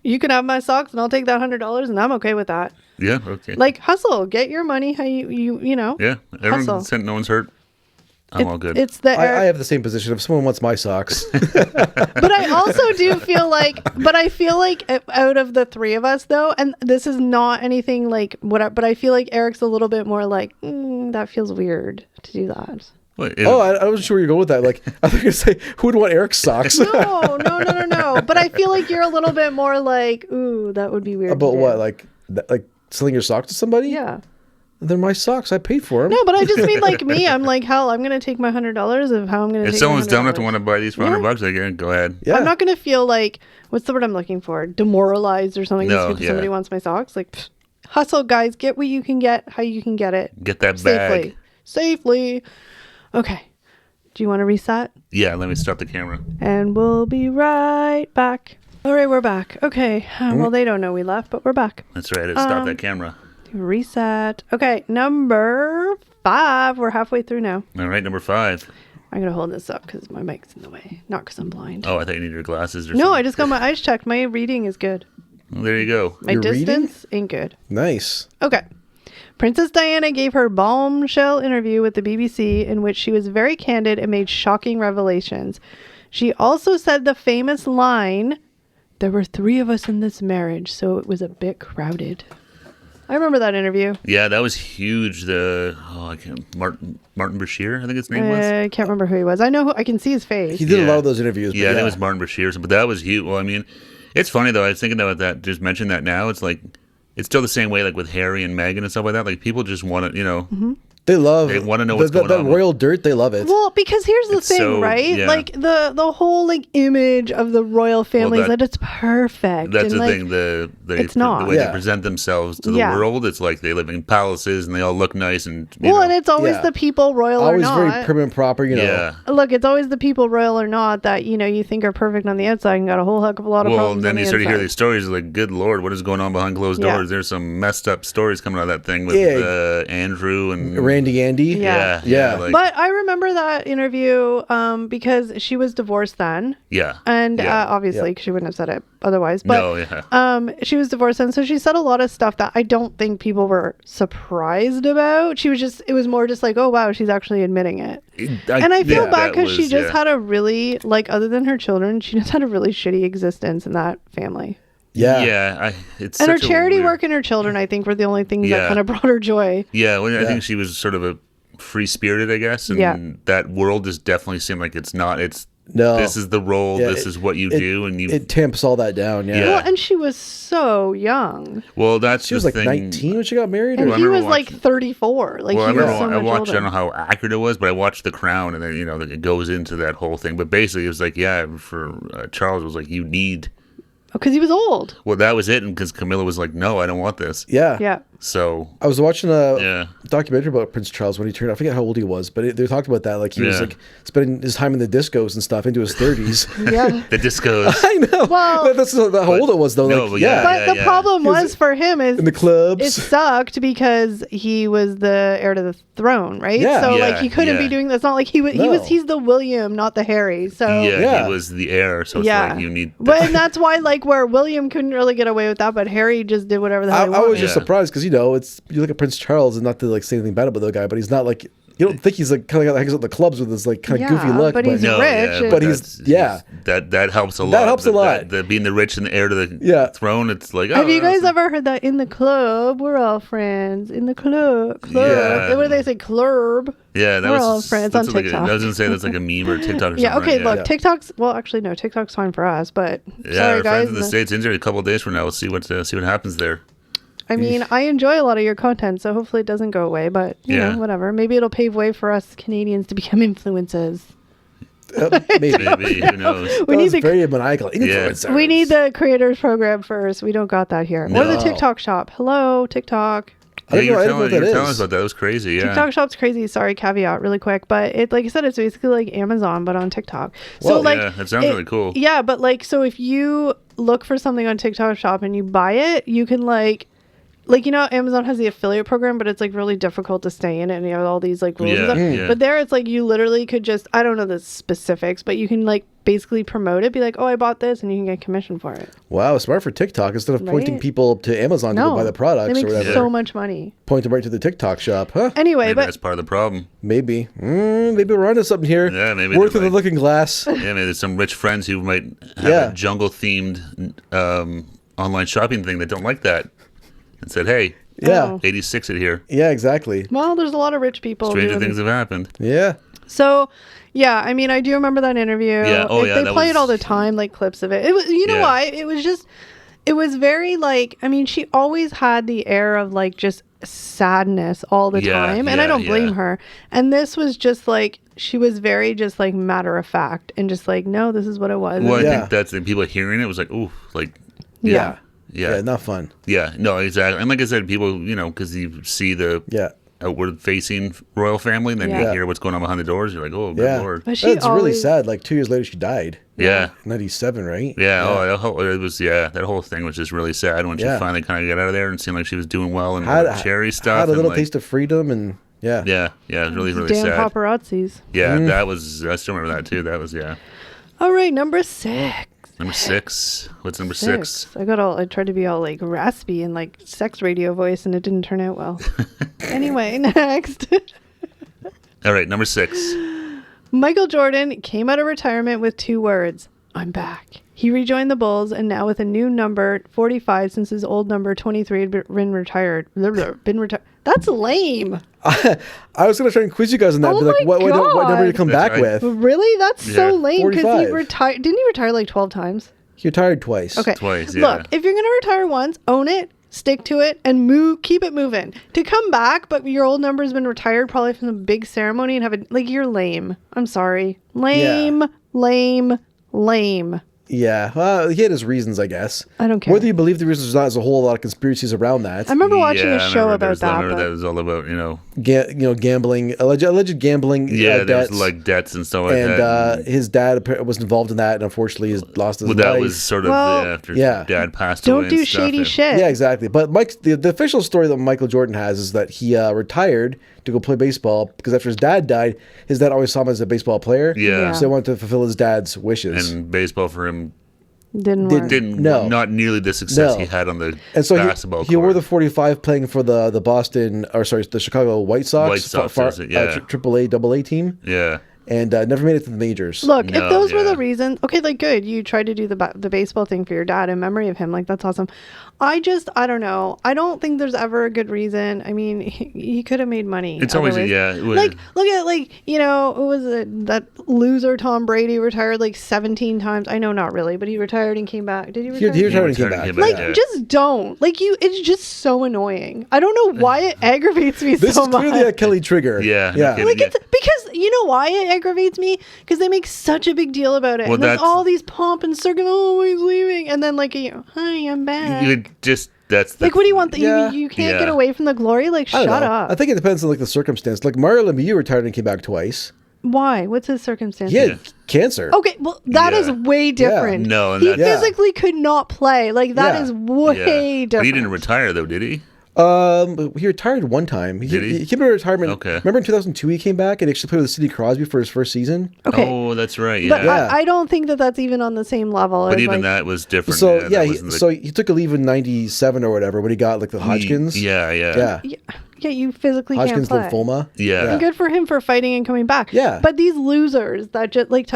you can have my socks, and I'll take that $100, and I'm okay with that. yeah, okay. Like, hustle, get your money. How you know? Yeah, everyone's hustle. sent. No one's hurt. I'm all good. It's the I have the same position. If someone wants my socks, But I also do feel like, out of the three of us though, and this is not anything like but I feel like Eric's a little bit more like, that feels weird to do that. What, I wasn't sure where you're going with that. Like, I was going to say, who would want Eric's socks? No. But I feel like you're a little bit more like, ooh, that would be weird. About to do. what? Like selling your socks to somebody? Yeah. They're my socks. I paid for them. No, but I just mean like me. I'm like, hell, I'm gonna take my $100 of how I'm gonna. if take someone's my dumb enough to $100. want to buy these for $100, like, go ahead. Yeah. I'm not gonna feel like what's the word I'm looking for? Demoralized or something. No, if yeah. somebody wants my socks, like hustle, guys. Get what you can get, how you can get it. Get that bag. Safely. Okay. Do you want to reset? Yeah, let me stop the camera. And we'll be right back. All right, we're back. Okay. Well, they don't know we left, but we're back. That's right. Stop that camera. Reset. Okay, number 5. We're halfway through now. All right, number 5. I'm going to hold this up because my mic's in the way, not because I'm blind. Oh, I thought you needed your glasses or No, something. I just got my eyes checked. My reading is good. Well, there you go. My Your reading? distance ain't good. Nice. Okay. Princess Diana gave her bombshell interview with the BBC in which she was very candid and made shocking revelations. She also said the famous line, "There were 3 of us in this marriage, so it was a bit crowded." I remember that interview. Yeah, that was huge. Martin Bashir, I think his name was. I can't remember who he was. I know I can see his face. He did a Yeah. lot of those interviews. But Yeah, I think it was Martin Bashir. But that was huge. Well, I mean, it's funny though. I was thinking about that. Just mention that now. It's like it's still the same way, like with Harry and Meghan and stuff like that. Like people just want to, They love. They wanna know what's going that on. royal dirt. They love it. Well, because here's the It's thing, so- right? yeah. Like the whole like image of the royal family is that- that it's perfect. That's and, the like, thing. it's not. The way Yeah. they present themselves to the Yeah. world. It's like they live in palaces and they all look nice and and it's always Yeah. the people, royal or Always not. very prim and proper. You know. yeah. Look, it's always the people, royal or not, that you think are perfect on the outside and got a whole heck of a lot of Well, problems. then on you the start to hear inside. these stories like, good Lord, what is going on behind closed Yeah. doors? There's some messed up stories coming out of that thing with Yeah. Andrew and Randy Andy. Yeah. Yeah. like, But I remember that interview because she was divorced then, yeah. and Yeah. obviously 'cause she wouldn't have said it otherwise. But No, yeah. she was divorced then, so she said a lot of stuff that I don't think people were surprised about. It was more just like, oh wow, she's actually admitting it. And I feel yeah, bad because that she was- just yeah. had a really other than her children, she just had a really shitty existence in that family. Yeah. Yeah, it's And her such a charity weird- work and her children, I think, were the only things that Yeah. kind of brought her joy. Yeah, well, I Yeah. think she was sort of a free spirited, I guess, and Yeah. that world just definitely seemed like it's not. It's No. this is the role, Yeah, this is what you do, and you. It tamps all that down. Yeah. Yeah. Well, and she was so young. well, that's She was the like thing. 19 when she got married. And Well, I he remember was like watching- 34. Like Well, I he was remember so I much watched. I don't older. know how accurate it was, but I watched The Crown, and then it goes into that whole thing. But basically, it was like, yeah, for Charles was like, you need. Because he was old. Well, that was it, and because Camilla was like, no, I don't want this. Yeah. Yeah. So I was watching a yeah. documentary about Prince Charles when he turned. I forget how old he was, but they talked about that. Like he was like spending his time in the discos and stuff into his 30s. Yeah. The discos. I know. Well, that's how old it was though. No, like, but yeah. But the problem was for him is in the clubs. it sucked because he was the heir to the throne, right? Yeah. So Yeah, like he couldn't be yeah. doing this. Not like he's the William, not the Harry. So Yeah, he was the heir, so it's like you need. But and that's why like where William couldn't really get away with that, but Harry just did whatever the hell he I wanted. was just surprised because it's you look at Prince Charles and not to like say anything bad about the guy, but he's not like you don't think he's like kind of hangs out in the clubs with his like kind of goofy look, but he's No, rich. yeah, but he's that helps a lot. That helps a lot. Being the rich and the heir to the throne, it's like. Have you guys ever heard that in the club? We're all friends in the club. Yeah. What do they say? Club. Yeah, We're all friends on like TikTok. I was gonna say that's like a meme or TikTok or something. Yeah. Okay. right? Look, TikTok's actually no. TikTok's fine for us, but Yeah, sorry our guys. friends in the States in a couple of days from now. We'll see what happens there. I mean, I enjoy a lot of your content, so hopefully it doesn't go away. But you know, whatever. Maybe it'll pave way for us Canadians to become influencers. maybe. Maybe who knows? We need the very maniacal influencer. we need the creators program first. We don't got that here. Or the No. TikTok shop. Hello, TikTok. I don't know what you that were telling is. us about that. It was crazy. Yeah. TikTok shop's crazy. Sorry, caveat, really quick, but it, like I said, it's basically like Amazon but on TikTok. So Whoa. like, Yeah, that sounds really cool. Yeah, but like, so if you look for something on TikTok shop and you buy it, you can like you know, Amazon has the affiliate program, but it's like really difficult to stay in it, and you have all these like rules. Yeah, and stuff. yeah. But there, it's like you literally could just, I don't know the specifics, but you can like basically promote it, be like, oh, I bought this, and you can get commission for it. Wow, smart for TikTok instead of pointing Right? people to Amazon to go buy the they products make or whatever. so much money. Point them right to the TikTok shop, huh? Anyway, Maybe but that's part of the problem. Maybe. Maybe we're onto something here. Yeah, maybe Worth they're of the like- looking glass. Yeah, maybe there's some rich friends who might have Yeah. a jungle themed online shopping thing that don't like that, and said, "Hey, Yeah. Oh. 86 it here. Yeah, exactly. well, there's a lot of rich people. Stranger doing things have happened." Yeah. So, yeah, I mean, I do remember that interview. Yeah, oh, yeah, They that play it was- all the time, like clips of it. It was, you know Yeah. why? It was very like, I mean, she always had the air of like just sadness all the Yeah, time, and I yeah, don't blame yeah. her. And this was just like, she was very just like matter of fact and just like, no, this is what it was. Well, I Yeah. think that's the people hearing it was like, "Ooh, like, Yeah. Yeah, yeah, not fun. yeah, no, exactly." And like I said, people, because you see the Yeah. outward-facing royal family, and then you Yeah. hear what's going on behind the doors. You're like, "Oh, good Yeah. lord." But she That's really always- sad. Like 2 years later, she died. Yeah. 97, right? Yeah, it was that whole thing was just really sad when she Yeah. finally kind of got out of there and seemed like she was doing well and Had, all the cherry stuff. had a and, little like, taste of freedom and yeah. Yeah, it was really, really Damn sad. paparazzis. Yeah, that was. I still remember that too. That was All right, number 6. number 6. What's number 6? I tried to be all like raspy and like sex radio voice, and it didn't turn out well. Anyway, next. All right, number 6. Michael Jordan came out of retirement with 2 words: I'm back. He rejoined the Bulls, and now with a new number 45, since his old number 23 had been retired. That's lame. I was gonna try and quiz you guys on that. Oh Be like, my what number did you God. come That's back right. with? Really? That's so Yeah. lame because he 45. retired. Didn't he retire like 12 times? He retired twice. Okay. Twice, yeah. Look, if you're gonna retire once, own it, stick to it, and keep it moving. To come back, but your old number's been retired probably from the big ceremony and have it like, you're lame. I'm sorry. Lame, lame, lame. Yeah. Well, he had his reasons, I guess. I don't care. Whether you believe the reasons or not, there's a whole lot of conspiracies around that. I remember watching Yeah, a I show remember about that. that But was all about Gambling, alleged gambling. yeah, there debts. was like debts and stuff like And that. his dad was involved in that, and unfortunately, he lost his Well, life. that was sort of Well, after yeah. Dad passed away. don't do and stuff, shady and- shit. Yeah, exactly. But the official story that Michael Jordan has is that he retired to go play baseball because after his dad died, his dad always saw him as a baseball player. Yeah. So he wanted to fulfill his dad's wishes. And baseball for him Didn't work. didn't No. not nearly the success No. he had on the And so basketball he wore court. the 45 playing for the the Chicago White Sox. White Sox, is it? Yeah. AAA, AA team. Yeah. And never made it to the majors. Look, No, if those were yeah. the reasons, okay, like good, you tried to do the baseball thing for your dad in memory of him, like that's awesome. I don't know. I don't think there's ever a good reason. I mean, he could have made money. It's other always ways. yeah. It was, Like, look at who was it? That loser Tom Brady retired like 17 times. I know, not really, but he retired and came back. Did he retire? He retired and came retired back. and came Like, back, yeah. just don't. Like, it's just so annoying. I don't know why it aggravates me This so is much. clearly a Kelly trigger. Yeah, no Yeah. kidding. Like, it's because you know why it aggravates me? Because they make such a big deal about it. Well, And there's that's- all these pomp and circumstance. Oh, he's leaving. And then, like, hi, I'm back. you could just That's Like, what do you want? Yeah. You can't Yeah. get away from the glory? Like, I don't shut know. up. I think it depends on like the circumstance. Like Mario Lemieux retired and came back twice. Why? What's his circumstance? He had cancer. Okay, well, that is Yeah. way different. No, and he that's- physically could not play. Like, that Yeah. is way yeah. different. But he didn't retire though, did he? He retired one time. Did he? He came out of retirement. Okay. Remember in 2002 he came back and actually played with Sidney Crosby for his first season. Okay. Oh, that's right. Yeah. But Yeah. I don't think that that's even on the same level. But as, even like, that was different. So that yeah, wasn't the- so he took a leave in '97 or whatever when he got like the Hodgkins. Yeah. Yeah. Yeah, you physically Hodgkins can't play. lymphoma. Yeah. And good for him for fighting and coming back. Yeah. But these losers that just like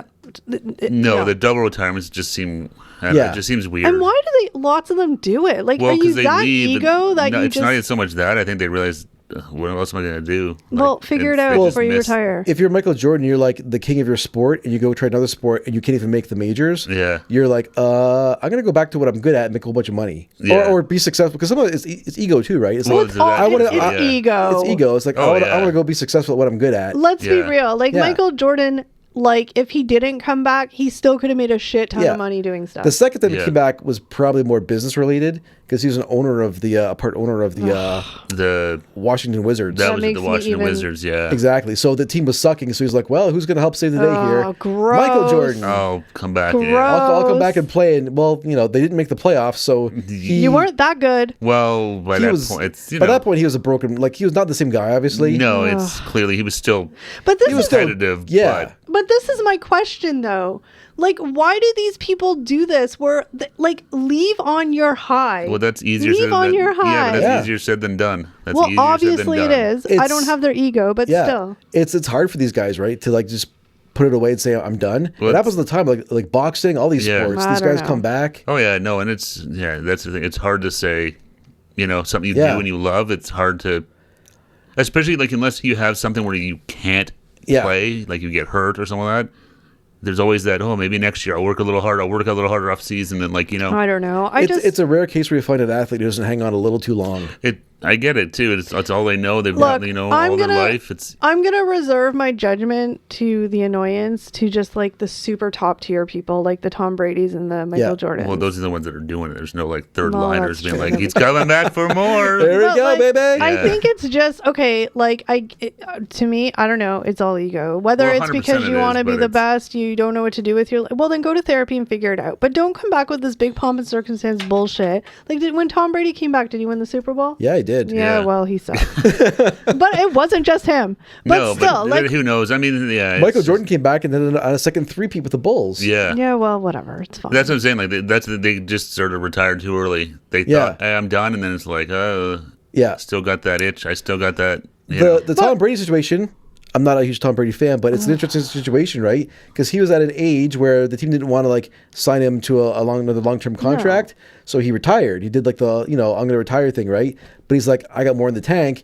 No, the double retirements just seem. I don't know, Yeah. it just seems weird. And why do they? Lots of them do it. Like, Well, are you because they that leave. and- ego that no, you it's just? not even so much that. I think they realize, what else am I going to do? Well, figure it they out just before you miss- retire. If you're Michael Jordan, you're like the king of your sport, and you go try another sport, and you can't even make the majors. Yeah. You're like, I'm gonna go back to what I'm good at and make a whole bunch of money, Yeah. or be successful. Because some of it's ego too, right? It's Well, like, it's all- I wanna- it's I- ego. it's ego. It's like Oh, I yeah. want to go be successful at what I'm good at. Let's be Yeah. real. Like Yeah. Michael Jordan, like if he didn't come back, he still could have made a shit ton Yeah. of money doing stuff. The second time he Yeah. came back was probably more business related because he was an owner of the a part owner of the The Washington Wizards. that That was makes the me Washington even- Wizards. Yeah. Exactly. So the team was sucking. So he's like, well, who's going to help save the day here? Oh, gross. Michael Jordan. I'll come back. Gross. Yeah. I'll come back and play. And well, they didn't make the playoffs, so You weren't that good. Well, by He that was point, it's by that point he was a broken. Like he was not the same guy, obviously. No, it's clearly he was still But this is competitive. Yeah. But this is my question, though. Like, why do these people do this? Like, leave on your high. Well, that's easier. Leave said on than, your high. Yeah, but that's Yeah. easier said than done. That's Well, easier said obviously than it done. is. I It's- don't have their ego, but Yeah, still. it's hard for these guys, right, to like just put it away and say I'm done. Well, it happens all the time, like boxing, all these Yeah. sports. I These don't guys know. come back. Oh yeah, no, and that's the thing. It's hard to say, something you Yeah. do and you love. It's hard to, especially like unless you have something where you can't Yeah. play, like you get hurt or something like that. There's always that. Oh, maybe next year I'll work a little harder. I'll work a little harder off season, and like I don't know. It's a rare case where you find an athlete who doesn't hang on a little too long. I get it too. It's all they know. They've Look, got I'm all their gonna- life. It's I'm going to reserve my judgment to the annoyance to just like the super top tier people, like the Tom Brady's and the Michael Yeah. Jordans. well, those are the ones that are doing it. There's no like third No, liners that's being true. like, he's coming back for more. There we But, go, like, baby. I Yeah. think it's just okay. Like to me, I don't know. It's all ego. Whether Well, it's 100% because you it want to is, be but the it's- best, you don't know what to do with your life. Well, then go to therapy and figure it out. But don't come back with this big pomp and circumstance bullshit. Like, when Tom Brady came back, did he win the Super Bowl? Yeah, he did. Yeah, Yeah. well, he sucked. But it wasn't just him. But No, still, but like, who knows? I mean, yeah. it's Michael just- Jordan came back and then on a second three-peat with the Bulls. Yeah. yeah, well, whatever. It's fine. That's what I'm saying. Like they just sort of retired too early. They Yeah. thought, hey, I'm done, and then it's like, Yeah. still got that itch. I still got that. The Tom Brady situation, I'm not a huge Tom Brady fan, but it's an interesting situation, right? Because he was at an age where the team didn't want to like sign him to another long-term contract, so he retired. He did like the I'm going to retire thing, right? But he's like, I got more in the tank,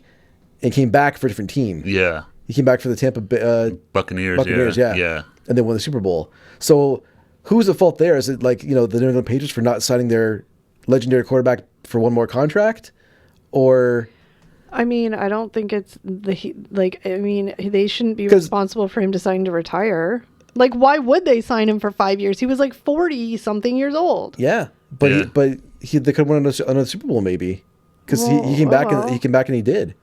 and came back for a different team. Yeah. He came back for the Tampa Buccaneers. Yeah. and then won the Super Bowl. So who's at fault there? Is it like the New England Patriots for not signing their legendary quarterback for one more contract, or? I mean, I don't think it's they shouldn't be 'Cause- responsible for him deciding to retire. Like, why would they sign him for 5 years? He was like 40 something years old. Yeah, but Yeah. they could win another Super Bowl maybe because Well, he came back well. and he came back and he did.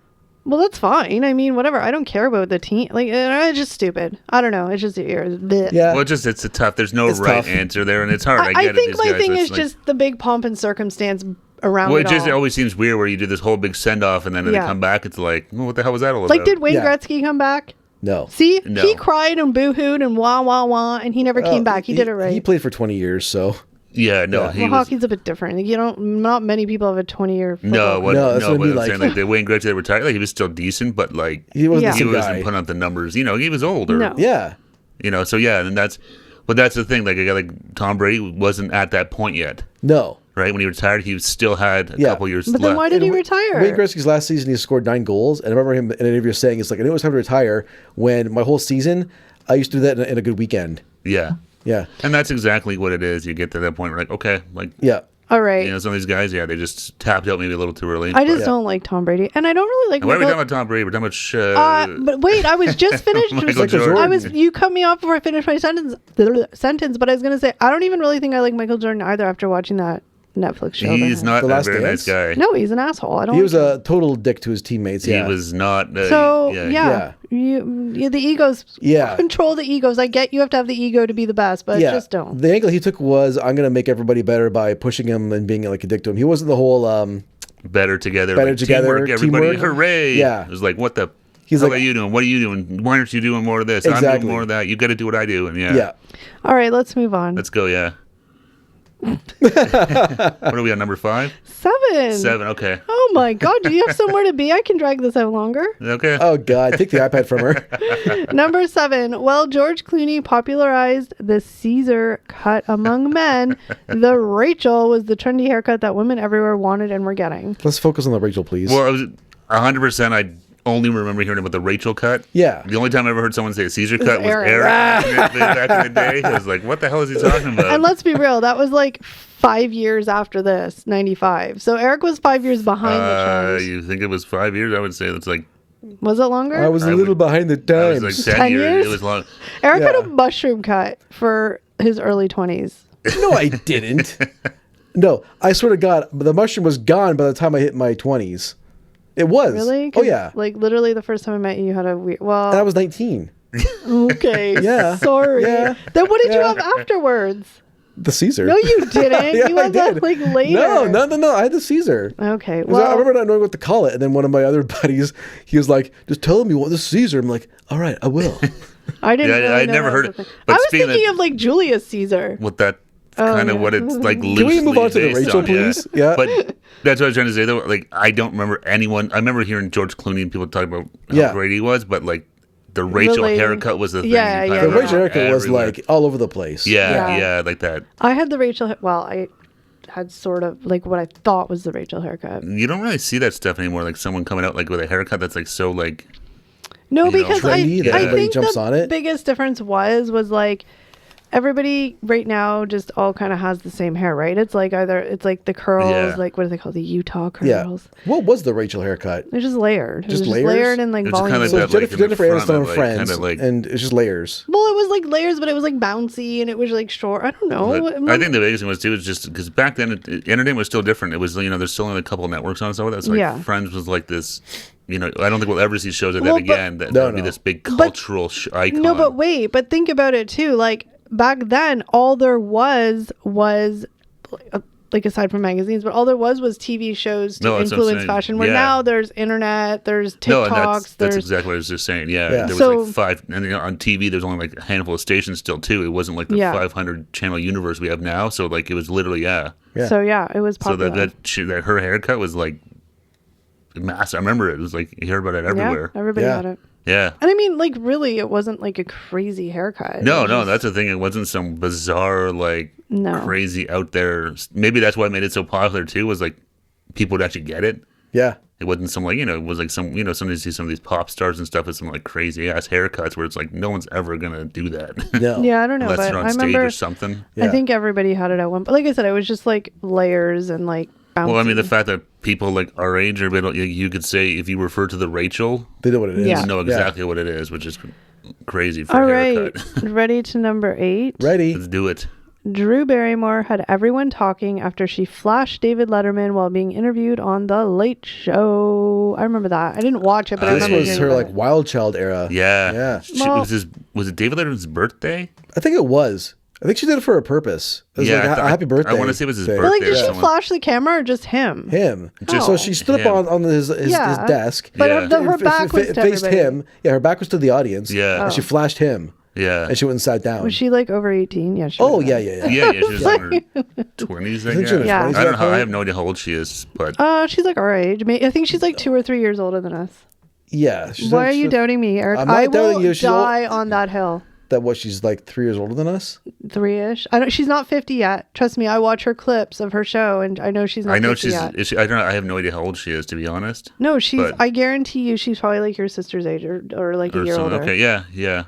Well, that's fine. I mean, whatever. I don't care about the team. Like, it's just stupid. I don't know. It's just bleh. Yeah, Well, it's a tough. There's no It's right tough. answer there, and it's hard. I I get think it. my These guys, thing it's is like- just the big pomp and circumstance around Well, it it all. always seems weird where you do this whole big send off, and then when Yeah. they come back, it's like, well, what the hell was that all Like, about? did Wayne Yeah. Gretzky come back? no. See, No. he cried and boo-hooed and wah, wah, wah, and he never came back. He did it right. He played for 20 years, so Yeah, no, Yeah. he Well, was. hockey's a bit different. Like, not many people have a 20-year No, what, No, that's no, what I but mean, I'm like- saying like the Wayne Gretzky that retired, like he was still decent, but like he wasn't Yeah. the he same wasn't guy. putting up the numbers. You know, he was older. No. Yeah, So yeah, and that's the thing. Like a guy like Tom Brady wasn't at that point yet, no. right? When he retired, he still had a Yeah. couple years But left. then why did he And retire? Wayne Gretzky's last season, he scored 9 goals, and I remember him in an interview saying, "It's like I knew it was time to retire when my whole season I used to do that in a good weekend." Yeah, Yeah, and that's exactly what it is. You get to that point where like, okay, like yeah. All right. some of these guys, they just tapped out maybe a little too early. I just Yeah. don't like Tom Brady, and I don't really like. And why are we Michael- talking about Tom Brady? We're talking about But wait, I was just finished. Michael Jordan. You cut me off before I finished my sentence. But I was gonna say I don't even really think I like Michael Jordan either after watching that Netflix show. He's about not The a Last very Dance? nice guy. No, he's an asshole. I don't. He was like him. a total dick to his teammates. He Yeah. was not. So Yeah. you the egos. Yeah. Control the egos. I get you have to have the ego to be the best, but just don't. The angle he took was, I'm going to make everybody better by pushing him and being like a dick to him. He wasn't the whole, better together. Better like, together, teamwork, everybody, teamwork. hooray! Yeah. It was like, what the? He's How like- are you doing? What are you doing? Why aren't you doing more of this? I'm Exactly. doing more of that. You got to do what I do. And yeah. All right, let's move on. let's go. Yeah. What are we on, number 5? 7. 7. Okay. Oh my God! Do you have somewhere to be? I can drag this out longer. Okay. Oh, God. Take the iPad from her. Number 7. Well, George Clooney popularized the Caesar cut among men. The Rachel was the trendy haircut that women everywhere wanted and were getting. Let's focus on the Rachel, please. Well, I was 100%. I only remember hearing about the Rachel cut. Yeah. The only time I ever heard someone say a Caesar cut was Eric. Eric back in the day. I was like, what the hell is he talking about? And let's be real, that was like 5 years after this, 95. So Eric was 5 years behind the trend. You think it was 5 years? I would say it's like Was it longer? I was a I little would- behind the I was times. like 10 10 years. years? It was long. Eric had Yeah. a mushroom cut for his early 20s. No, I didn't. No, I swear to God, the mushroom was gone by the time I hit my 20s. It was. Really? Oh, 'Cause, yeah. Like literally the first time I met you, you had a weird. Well, And I was 19. okay. Yeah. Sorry. Yeah. Then what did you Yeah. have afterwards? The Caesar. No, you didn't. Yeah, you I had that did. like later. No. I had the Caesar. Okay. 'Cause Well, I remember not knowing what to call it. And then one of my other buddies, he was like, just tell him you want the Caesar. I'm like, all right, I will. I didn't. Yeah, really I'd know never that heard was a it. thing. But I was speaking thinking of- of like Julius Caesar. What that Oh, kind of yeah. what it's like Can loosely we move on to the based Rachel, on, please? Yeah. But that's what I was trying to say, though. Like, I don't remember anyone. I remember hearing George Clooney and people talk about how Yeah. great he was, but like the Rachel lady- haircut was the thing. Yeah, you yeah, kind The of Rachel haircut was everywhere. like all over the place. Yeah, Yeah. like that. I had the Rachel. Well, I had sort of like what I thought was the Rachel haircut. You don't really see that stuff anymore. Like someone coming out like with a haircut that's like so like. No, You know, because trendy that I everybody think jumps the on it. biggest difference was like everybody right now just all kind of has the same hair, right? It's like either it's like the curls, Yeah. like what do they call the Utah Yeah. curls? What was the Rachel haircut? They're just layered. It was Just just layers? layered and like It was volume. kinda So that, like, Jennifer in the Aniston front, on like, Friends, kinda like- and it's just layers. Well, it was like layers, but it was like bouncy and it was like short. I don't know. But I think the biggest thing was too is just because back then entertainment was still different. It was there's still only a couple of networks on and stuff like that. So like Yeah. Friends was like this. I don't think we'll ever see shows like Well, that but- again. That No, would be no. this big cultural icon. No, but wait, but think about it too. Like back then, all there was like aside from magazines, but all there was TV shows to No, that's what I'm influence saying. fashion. Where Yeah. now there's internet, there's No, TikToks, and that's there's exactly what I was just saying. Yeah, Yeah. there was So- like 5, and on TV there's only like a handful of stations still too. It wasn't like the Yeah. 500 channel universe we have now. So like it was literally Yeah. So yeah, it was So popular. that her haircut was like massive. I remember it was like you heard about it everywhere. Yeah, everybody Yeah. had it. Yeah. And I mean, like, really, it wasn't like a crazy haircut. It No, was no, just- that's the thing. It wasn't some bizarre, like, No. crazy out there. Maybe that's why it made it so popular too. Was like people would actually get it. Yeah. It wasn't some like it was like some sometimes you see some of these pop stars and stuff with some like crazy ass haircuts where it's like no one's ever gonna do that No. Yeah, I don't know, unless but they're on I stage remember. or something. Yeah. I think everybody had it at one. But like I said, it was just like layers and like bouncy. Well, I mean, the fact that people like our age are you could say if you refer to the Rachel, They know what it is. Yeah. you know exactly what it is, which is crazy for All a right, haircut. ready to number 8. Ready. Let's do it. Drew Barrymore had everyone talking after she flashed David Letterman while being interviewed on The Late Show. I remember that. I didn't watch it, but I This remember was hearing her about like it. Wild Child era. Yeah, Yeah. Well- was it David Letterman's birthday? I think it was. I think she did it for a purpose. It was Yeah, like I a happy birthday. I wanna say it was his thing. But like, birthday did or she someone- flash the camera or just him? Him. Just So she stood him. up on his Yeah. desk. But Yeah. her back was to faced everybody. him. Yeah, her back was to the audience. Yeah. And she flashed him. Yeah. And she went and sat down. Was she like over 18? Yeah, she Oh, was. yeah, yeah, yeah. Yeah, she was in her 20s, I I think guess. she was Yeah. 20s I at don't that know. I point. have no idea how old she is, but She's like our age. I think she's like 2 or 3 years older than us. Yeah. she's Why like- are you doubting me, Eric? I'm not I will doubting you. She's die on that hill. That what, she's like 3 years older than us? 3-ish. I don't. She's not 50 yet. Trust me. I watch her clips of her show, and I know she's not. I know 50 she's. yet. Is she, I don't know. I have no idea how old she is, to be honest. No, she's. but- I guarantee you, she's probably like your sister's age, or like a Or year something. older. Okay, yeah. Yeah,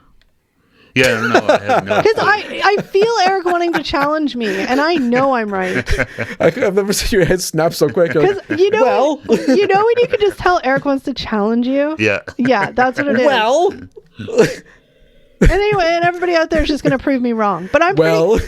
I don't know. I have no. Because clue. I feel Eric wanting to challenge me, and I know I'm right. I've never seen your head snap so quick. You're Because like, you know, well, you know when you can just tell Eric wants to challenge you. Yeah. Yeah, that's what it is. well. Anyway, and everybody out there is just going to prove me wrong. But Well, we're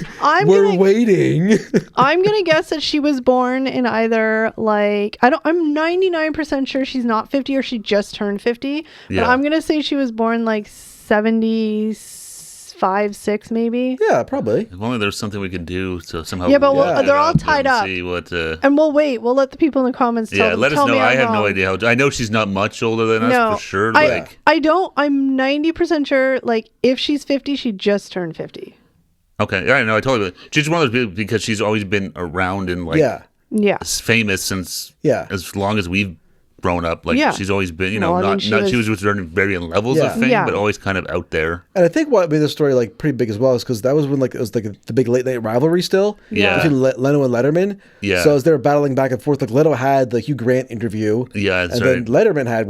gonna, waiting. I'm going to guess that she was born in either like I'm 99% sure she's not 50 or she just turned 50. Yeah. But I'm going to say she was born like 75, 6 maybe. Yeah, probably. If only there's something we could do to somehow. Yeah, but look they're it all up tied and up. See what. And we'll wait. We'll let the people in the comments Yeah, let us tell know. me I I'm have no wrong. idea how. I know she's not much older than us No, for sure. I'm 90% sure, like, if she's 50, she just turned 50. Okay, yeah, I know. I totally. She's one of those people because she's always been around and like Yeah. Yeah. famous since Yeah. as long as we've grown up. Like Yeah. she's always been, Well, I mean, she was with varying levels Yeah. of fame, Yeah. but always kind of out there. And I think what made the story like pretty big as well is because that was when like it was like the big late night rivalry still Yeah. between Leno and Letterman. Yeah. So as they were battling back and forth, like Leno had the Hugh Grant interview. Yeah, that's and right. then Letterman had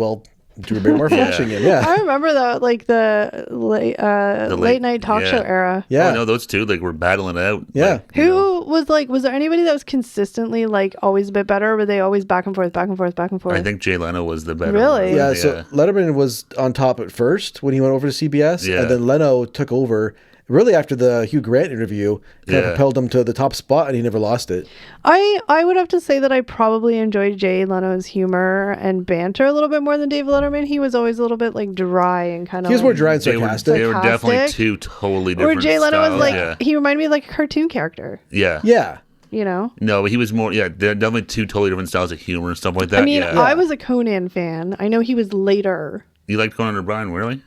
Drew Barrymore flashing him. I Yeah. remember that, like, the late night talk show era. Yeah. Oh, no, those two like were battling it out. Yeah. Like, you know, Who was like, was there anybody that was consistently like always a bit better? Or were they always back and forth, back and forth, back and forth? I think Jay Leno was the better. Really? one. Yeah, so Letterman was on top at first when he went over to CBS, Yeah. and then Leno took over really after the Hugh Grant interview, kind of Yeah. propelled him to the top spot, and he never lost it. I would have to say that I probably enjoyed Jay Leno's humor and banter a little bit more than Dave Letterman. He was always a little bit like dry and kind of. He was more dry and They were sarcastic. definitely Sarcastic. two totally Where different. Jay Leno was styles. like, he reminded me of like a cartoon character. yeah. Yeah. You know. No, but he was more. Yeah, they're definitely two totally different styles of humor and stuff like that. I mean, yeah. I was a Conan fan. I know he was later. You liked Conan O'Brien, really?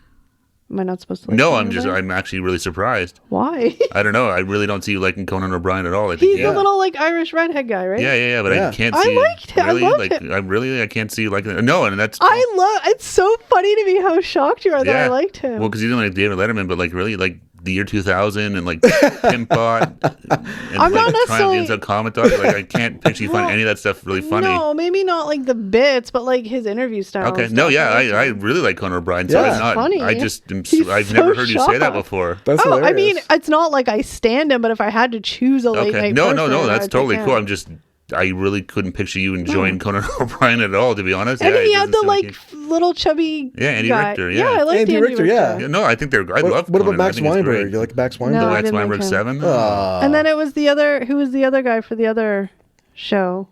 Am I not supposed to? Like No, Conan O'Brien? I'm actually really surprised. Why? I don't know. I really don't see you liking Conan O'Brien at all. I think He's the little like Irish redhead guy, right? Yeah, but Yeah. I can't I see. liked him. I Really, loved like him. I can't see you liking it. No, and that's. I love. It's so funny to me how shocked you are that I Yeah. liked him. Well, because you didn't like David Letterman, but like really like the year 2000 and like Pimpbot and I'm not like necessarily- Triumph Comic Dog. Like I can't picture you find any of that stuff really funny. No, maybe not like the bits, but like his interview style. Okay, and no, stuff. yeah, liked I him. really like Conan O'Brien. So Yeah. I'm not. Funny. I just He's I've so never heard you say that shocked. before. That's Oh, I mean, hilarious. it's not like I stand him, but if I had to choose a late Okay, night no, person, that's I'd totally pick cool. him. I really couldn't picture you enjoying Conan O'Brien at all, to be honest. And yeah, he it had doesn't the seem like little chubby. Yeah, Andy guy. Richter, Yeah, yeah. I like Andy Richter, yeah. Yeah, no, I think they're. I love. What about Conan. Max I think it's Weinberg? great. You like Max No, Weinberg? The I Max didn't like Weinberg him. 7? And then it was the other. Who was the other guy for the other show?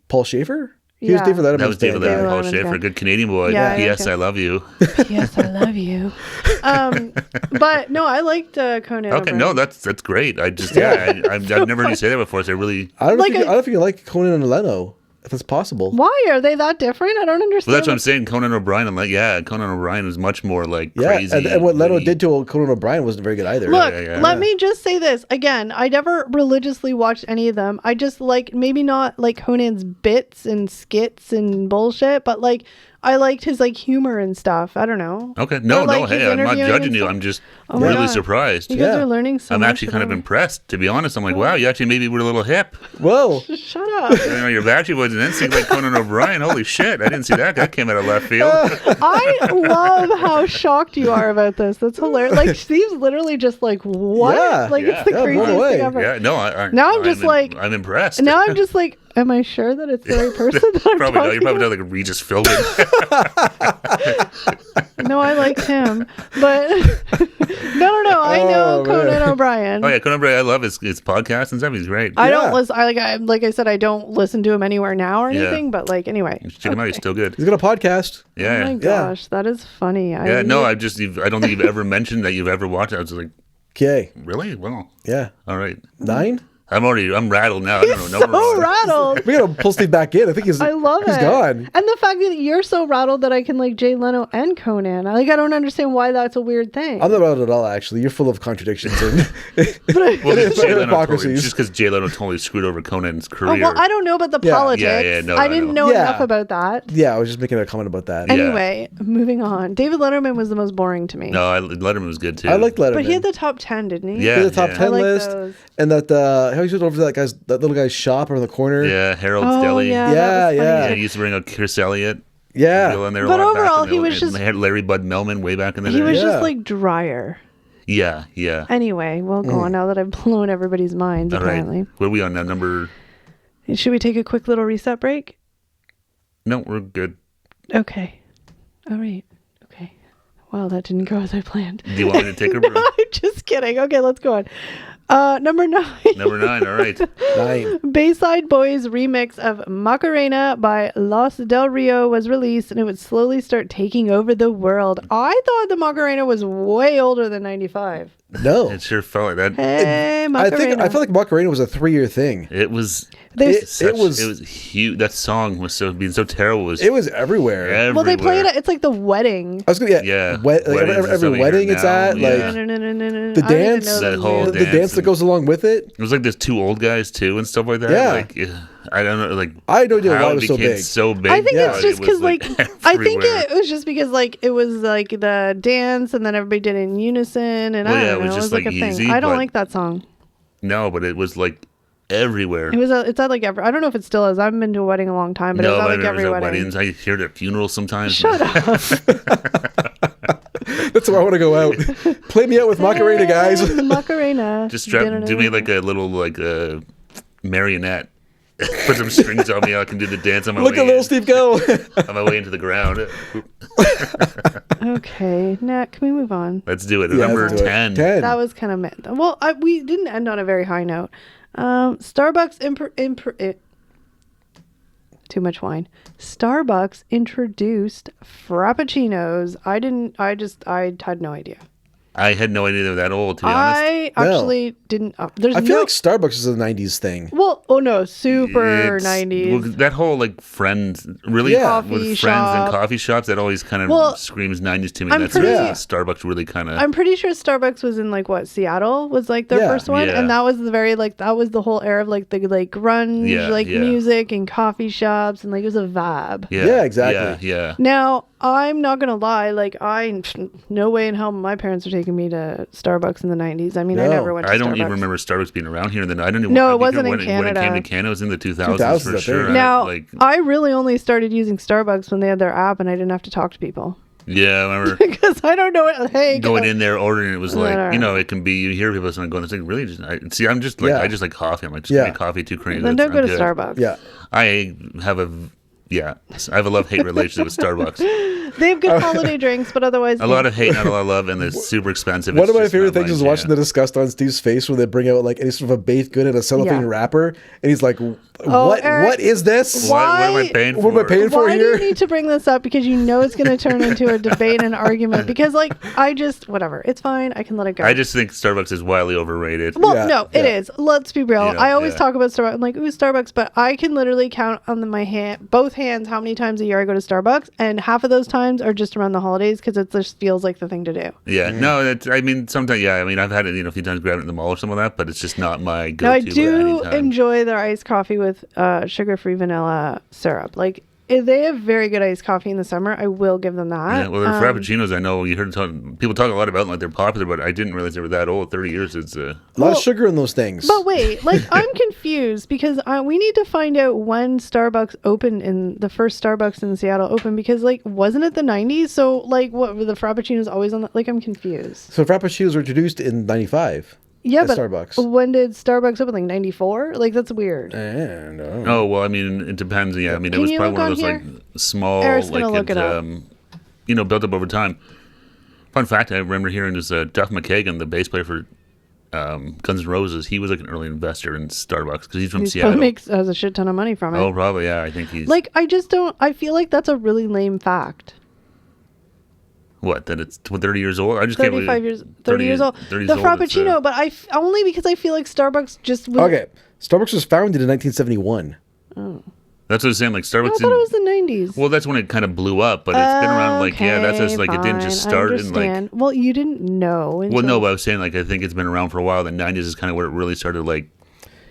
Paul Schaefer? He was Yeah. David Letterman's That was David dad. Letterman, Paul Letterman's Schaefer, guy. good Canadian boy. Yeah, I P.S. like I him. love you. Yes, I love you. But no, I liked Conan. Okay, O'Brien. no, that's great. I just I've never heard you say that before. So I really. I don't know Like if you can like Conan and Leno, if it's possible. Why are they that different? I don't understand. Well, that's what I'm saying. Conan O'Brien. I'm like, yeah, Conan O'Brien is much more like Yeah, crazy. and what Leno witty. did to Conan O'Brien wasn't very good either. Look, Yeah. let me just say this again. I never religiously watched any of them. I just like maybe not like Conan's bits and skits and bullshit, but like I liked his like humor and stuff. I don't know. Okay, no, Or, like, his hey, I'm not interviewing judging and you. stuff. I'm just Oh my really God. surprised. You guys Yeah. are learning so I'm much. actually kind of about- impressed, to be honest. I'm like, wow, you actually maybe were a little hip. Whoa. Shut up. You know, your Backstreet Boys and NSYNC like Conan O'Brien. Holy shit, I didn't see that. That came out of left field. I love how shocked you are about this. That's hilarious. Like Steve's literally just like, what? Yeah. Like it's the Yeah, blown craziest away. thing ever. Yeah, no, Now I'm just like- I'm impressed. Now I'm just like, am I sure that it's the right person that I'm Probably no. talking You're probably about? not like Regis Philbin. No, I liked him, but no. I know Oh, Conan man. O'Brien. Oh yeah, Conan O'Brien. I love his podcast and stuff. He's great. I don't Yeah. listen. Like I said, I don't listen to him anywhere now or Yeah. anything. But like anyway. Check him out. He's still good. He's got a podcast. Oh Yeah. my gosh, that is funny. Yeah, no, I don't think you've ever mentioned that you've ever watched it. I was like, Okay. really? Well, Yeah. all right. 9? I'm rattled now. I don't know. He's Number so one. rattled. We gotta pull Steve back in. I think I love he's it. gone. And the fact that you're so rattled that I can like Jay Leno and Conan. I don't understand why that's a weird thing. I'm not about it at all, actually. You're full of contradictions. And Well, It's Jay Leno hypocrisies. just because Jay Leno totally screwed over Conan's career. Oh, well, I don't know about the Yeah. politics. Yeah, no, I I didn't know. know Yeah. enough about that. yeah, I was just making a comment about that. Yeah. Anyway, moving on. David Letterman was the most boring to me. No, Letterman was good too. I liked Letterman. But he had the top 10, didn't he? He Yeah. had the top 10 I like list. those. And that, how he went over to that little guy's shop around the corner. Yeah, Harold's Oh, Deli. yeah. Yeah, that was funny. yeah. Yeah, he used to bring out Chris Elliott. Yeah. Bill in there a But lot back overall, in the- he was and just- They had Larry Bud Melman way back in the He day. was Yeah. just like drier. Yeah. Anyway, we'll go on now that I've blown everybody's minds, All right. apparently. What are we on now? Number? Should we take a quick little reset break? No, we're good. Okay. All right. Okay. Wow, that didn't go as I planned. Do you want me to take her? No, I'm just kidding. Okay, let's go on. Number 9. Number 9. All right. 9. Bayside Boys remix of Macarena by Los Del Rio was released, and it would slowly start taking over the world. I thought the Macarena was way older than 95. No. It sure felt like that. Hey, Macarena. I feel like Macarena was a 3-year thing. It was. There's- It was huge. That song was being so terrible. It was everywhere. well, they play it. It's like the wedding. I was gonna Yeah. like Weddings and every stuff wedding here it's now, at. yeah. Like No. the I don't even dance, know that the whole music. the dance that goes along with it. It was like there's 2 old guys too and stuff like that. Yeah. Like, I don't know. Like I had no idea how why it was so became big. so big. I think Yeah. it's just It was, because, like, I think everywhere. it was just because, like, it was like the dance, and then everybody did it in unison, and Well, I yeah, don't know. it was just, like like, a thing. easy, I don't but- like that song. No, but it was like everywhere. It's at like every. I don't know if it still is. I haven't been to a wedding in a long time, but it was at I like remember every at wedding. weddings. I hear it at funerals sometimes. Shut up. That's why I want to go out. Play me out with Macarena, guys. The Macarena. Just do me like a little marionette. Put some strings on me. I can do the dance on my Look way at little in, Steve go. on my way into the ground. Okay, Nat, can we move on? Let's do it. Yeah, Number let's do it. 10. 10. That was kind of well. We didn't end on a very high note. Starbucks too much wine. Starbucks introduced Frappuccinos. I had no idea. I had no idea they were that old, to be honest. I actually didn't. There's I feel no. like Starbucks is a 90s thing. Well, oh no, super It's- 90s. well, that whole like friends, really Yeah. Coffee with friends shop. and coffee shops, that always kind of Well, screams 90s to me. I'm That's pretty- where Yeah. Starbucks really kind of. I'm pretty sure Starbucks was in like what, Seattle was like their Yeah. first one, Yeah. and that was that was the whole era of like the like grunge Yeah, yeah. music and coffee shops, and like it was a vibe. Yeah, exactly. Yeah. Now I'm not gonna lie, like no way in hell my parents were taking me to Starbucks in the 90s. I mean, I No. never went to I don't Starbucks. even remember Starbucks being around here. Then I don't even. No, I it think wasn't in when it came Canada. to Canada, it was in the 2000s 2000s, for I think. sure. Now Like, I really only started using Starbucks when they had their app and I didn't have to talk to people yeah, I remember because I don't know what. Hey, going in there ordering. It was like, Whatever. it can be. You hear people saying, "Going, it's like really just." I'm just like, Yeah. I just like coffee. I'm like, just Yeah. give me coffee, 2 creams. then don't go I'm to good. Starbucks. Yeah. I have a love-hate relationship with Starbucks. They have good holiday drinks, but otherwise, A lot of hate, not a lot of love, and they're super expensive. One It's of my just favorite not things my is watching jam. the disgust on Steve's face when they bring out like any sort of a baked good in a cellophane Yeah. wrapper, and he's like, Oh, "What? Eric, What is this? What am I Why- paying for? What am I paying for Why do here?" you need to bring this up? Because you know it's going to turn into a debate and argument. Because whatever, it's fine. I can let it go. I just think Starbucks is wildly overrated. Well, Yeah, no, it yeah. is. Let's be real. Yeah, I always yeah. talk about Starbucks. I'm like, ooh, Starbucks, but I can literally count on both hands, how many times a year I go to Starbucks, and half of those times are just around the holidays because it just feels like the thing to do. Yeah, no, I mean, sometimes, yeah, I mean, I've had it, a few times grabbing it in the mall or something like that, but it's just not my go-to. Now, I do anytime. enjoy their iced coffee with sugar-free vanilla syrup. Like, if they have very good iced coffee in the summer. I will give them that. Yeah, well, the Frappuccinos, I know you heard people talk a lot about them, like they're popular, but I didn't realize they were that old. 30 years, it's A lot Well, of sugar in those things. But wait, like I'm confused because we need to find out when Starbucks opened in the first Starbucks in Seattle opened because like wasn't it the 90s? So like what were the Frappuccinos always on? Like I'm confused. So Frappuccinos were introduced in '95. Yeah, at but Starbucks. when did Starbucks open? Like 94? Like that's weird. And Oh, well, I mean, it depends. Yeah, I mean, it Can was you probably look one of on those, like, here? small, Eric's like, gonna look it up. built up over time. Fun fact, I remember hearing this, Duff McKagan, the bass player for Guns N' Roses, he was, like, an early investor in Starbucks, because he's from He Seattle. probably has a shit ton of money from it. Oh, probably, yeah, I think he's... Like I just don't. I feel like that's a really lame fact. What, that it's 30 years old? I just can't believe... 35 years, 30 years old. 30 The years old, it's, Frappuccino, but only because I feel like Starbucks just was, okay, Starbucks was founded in 1971. That's what I'm saying, like, I Starbucks... thought it was the 90s. Well, that's when it kind of blew up, but it's been around, like, yeah, that's just, like, it didn't just fine, start I in, like... understand. Well, you didn't know. Well, until- no, but I was saying, like, I think it's been around for a while. The 90s is kind of where it really started, like...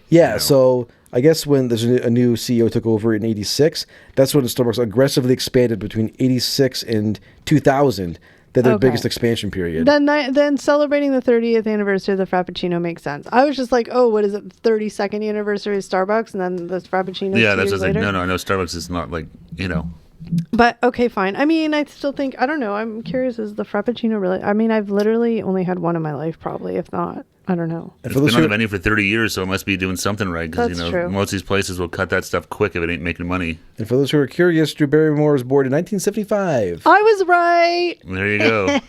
Yeah, know. so I guess when there's a new CEO took over in '86, that's when Starbucks aggressively expanded between '86 and 2000. They're their Okay. biggest expansion period. Then celebrating the 30th anniversary of the Frappuccino makes sense. I was just like, oh, what is it? 32nd anniversary of Starbucks, and then the Frappuccino. Yeah, 2 that's years just like, later? no, I know Starbucks is not, like, But okay, fine. I mean, I still think, I don't know. I'm curious, is the Frappuccino really? I mean, I've literally only had one in my life, probably, if not. I don't know. And It's for been those on the who, menu for 30 years, so it must be doing something right. Because That's true. most of these places will cut that stuff quick if it ain't making money. and for those who are curious, Drew Barrymore was born in 1975. I was right. There you go.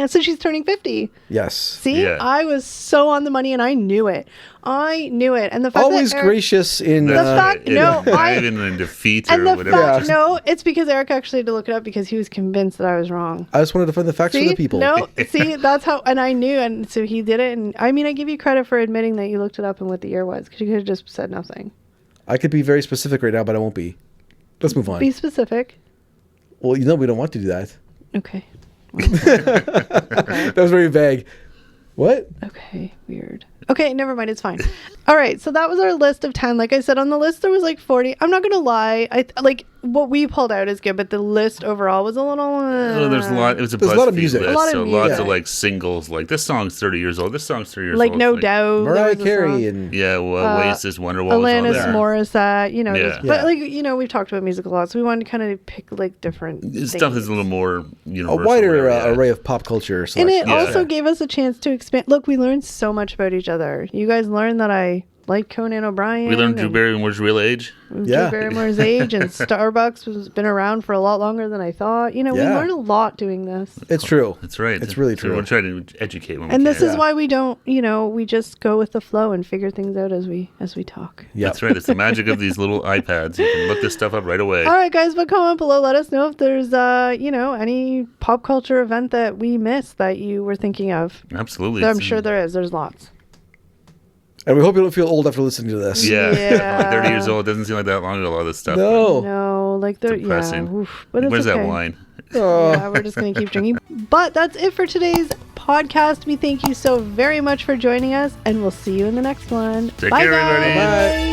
So she's turning 50. Yes. See, Yeah. I was so on the money and I knew it. I knew it. And the fact Always that Eric, gracious in. The fact- no, not I- even in defeat and or the whatever. fact, Yeah. no, it's because Eric actually had to look it up because he was convinced that I was wrong. I just wanted to find the facts for See, the people. no, see, that's how, and I knew, and so he did it. And I mean, I give you credit for admitting that you looked it up and what the year was because you could have just said nothing. I could be very specific right now, but I won't be. Let's move on. Be specific. Well, we don't want to do that. Okay. Okay. That was very vague. What? Okay, weird. Okay, never mind. It's fine. All right, so that was our list of 10. Like I said, on the list there was like 40. I'm not gonna lie. Like what we pulled out is good, but the list overall was a little. Oh, there's a lot. It was a There's a lot of BuzzFeed music. list, A lot of so music. lots of like singles. Like this song's 30 years old. This song's 30 years Like old. No Like, Doubt. there Mariah was a Carey song. and Yeah, well, Oasis, Wonderwall. Alanis there. Morissette. You know, Yeah. but Yeah. like we've talked about music a lot, so we wanted to kind of pick like different It's things. stuff that's a little more a universal. wider yeah. array of pop culture And selection. it Yeah. also gave us a chance to expand. Look, we learned so much about each other. You guys learned that I like Conan O'Brien. We learned Drew and Barrymore's real age. Yeah. Drew Barrymore's age, and Starbucks has been around for a lot longer than I thought. You know, we Yeah. learn a lot doing this. It's true. That's right. It's really So true. We're trying to educate when And we this can. is why we don't, we just go with the flow and figure things out as we talk. Yeah. That's right. It's the magic of these little iPads. You can look this stuff up right away. All right, guys, but comment below. Let us know if there's, any pop culture event that we missed that you were thinking of. Absolutely. I'm sure there is. There's lots. And we hope you don't feel old after listening to this. Yeah. Yeah. 30 years old. Doesn't seem like that long ago, a lot of this stuff. No. No, like they're, Depressing. oof, but it's Where's okay. that wine? Oh. Yeah, we're just going to keep drinking. But that's it for today's podcast. We thank you so very much for joining us, and we'll see you in the next one. Take Bye, care, everybody. guys. Bye.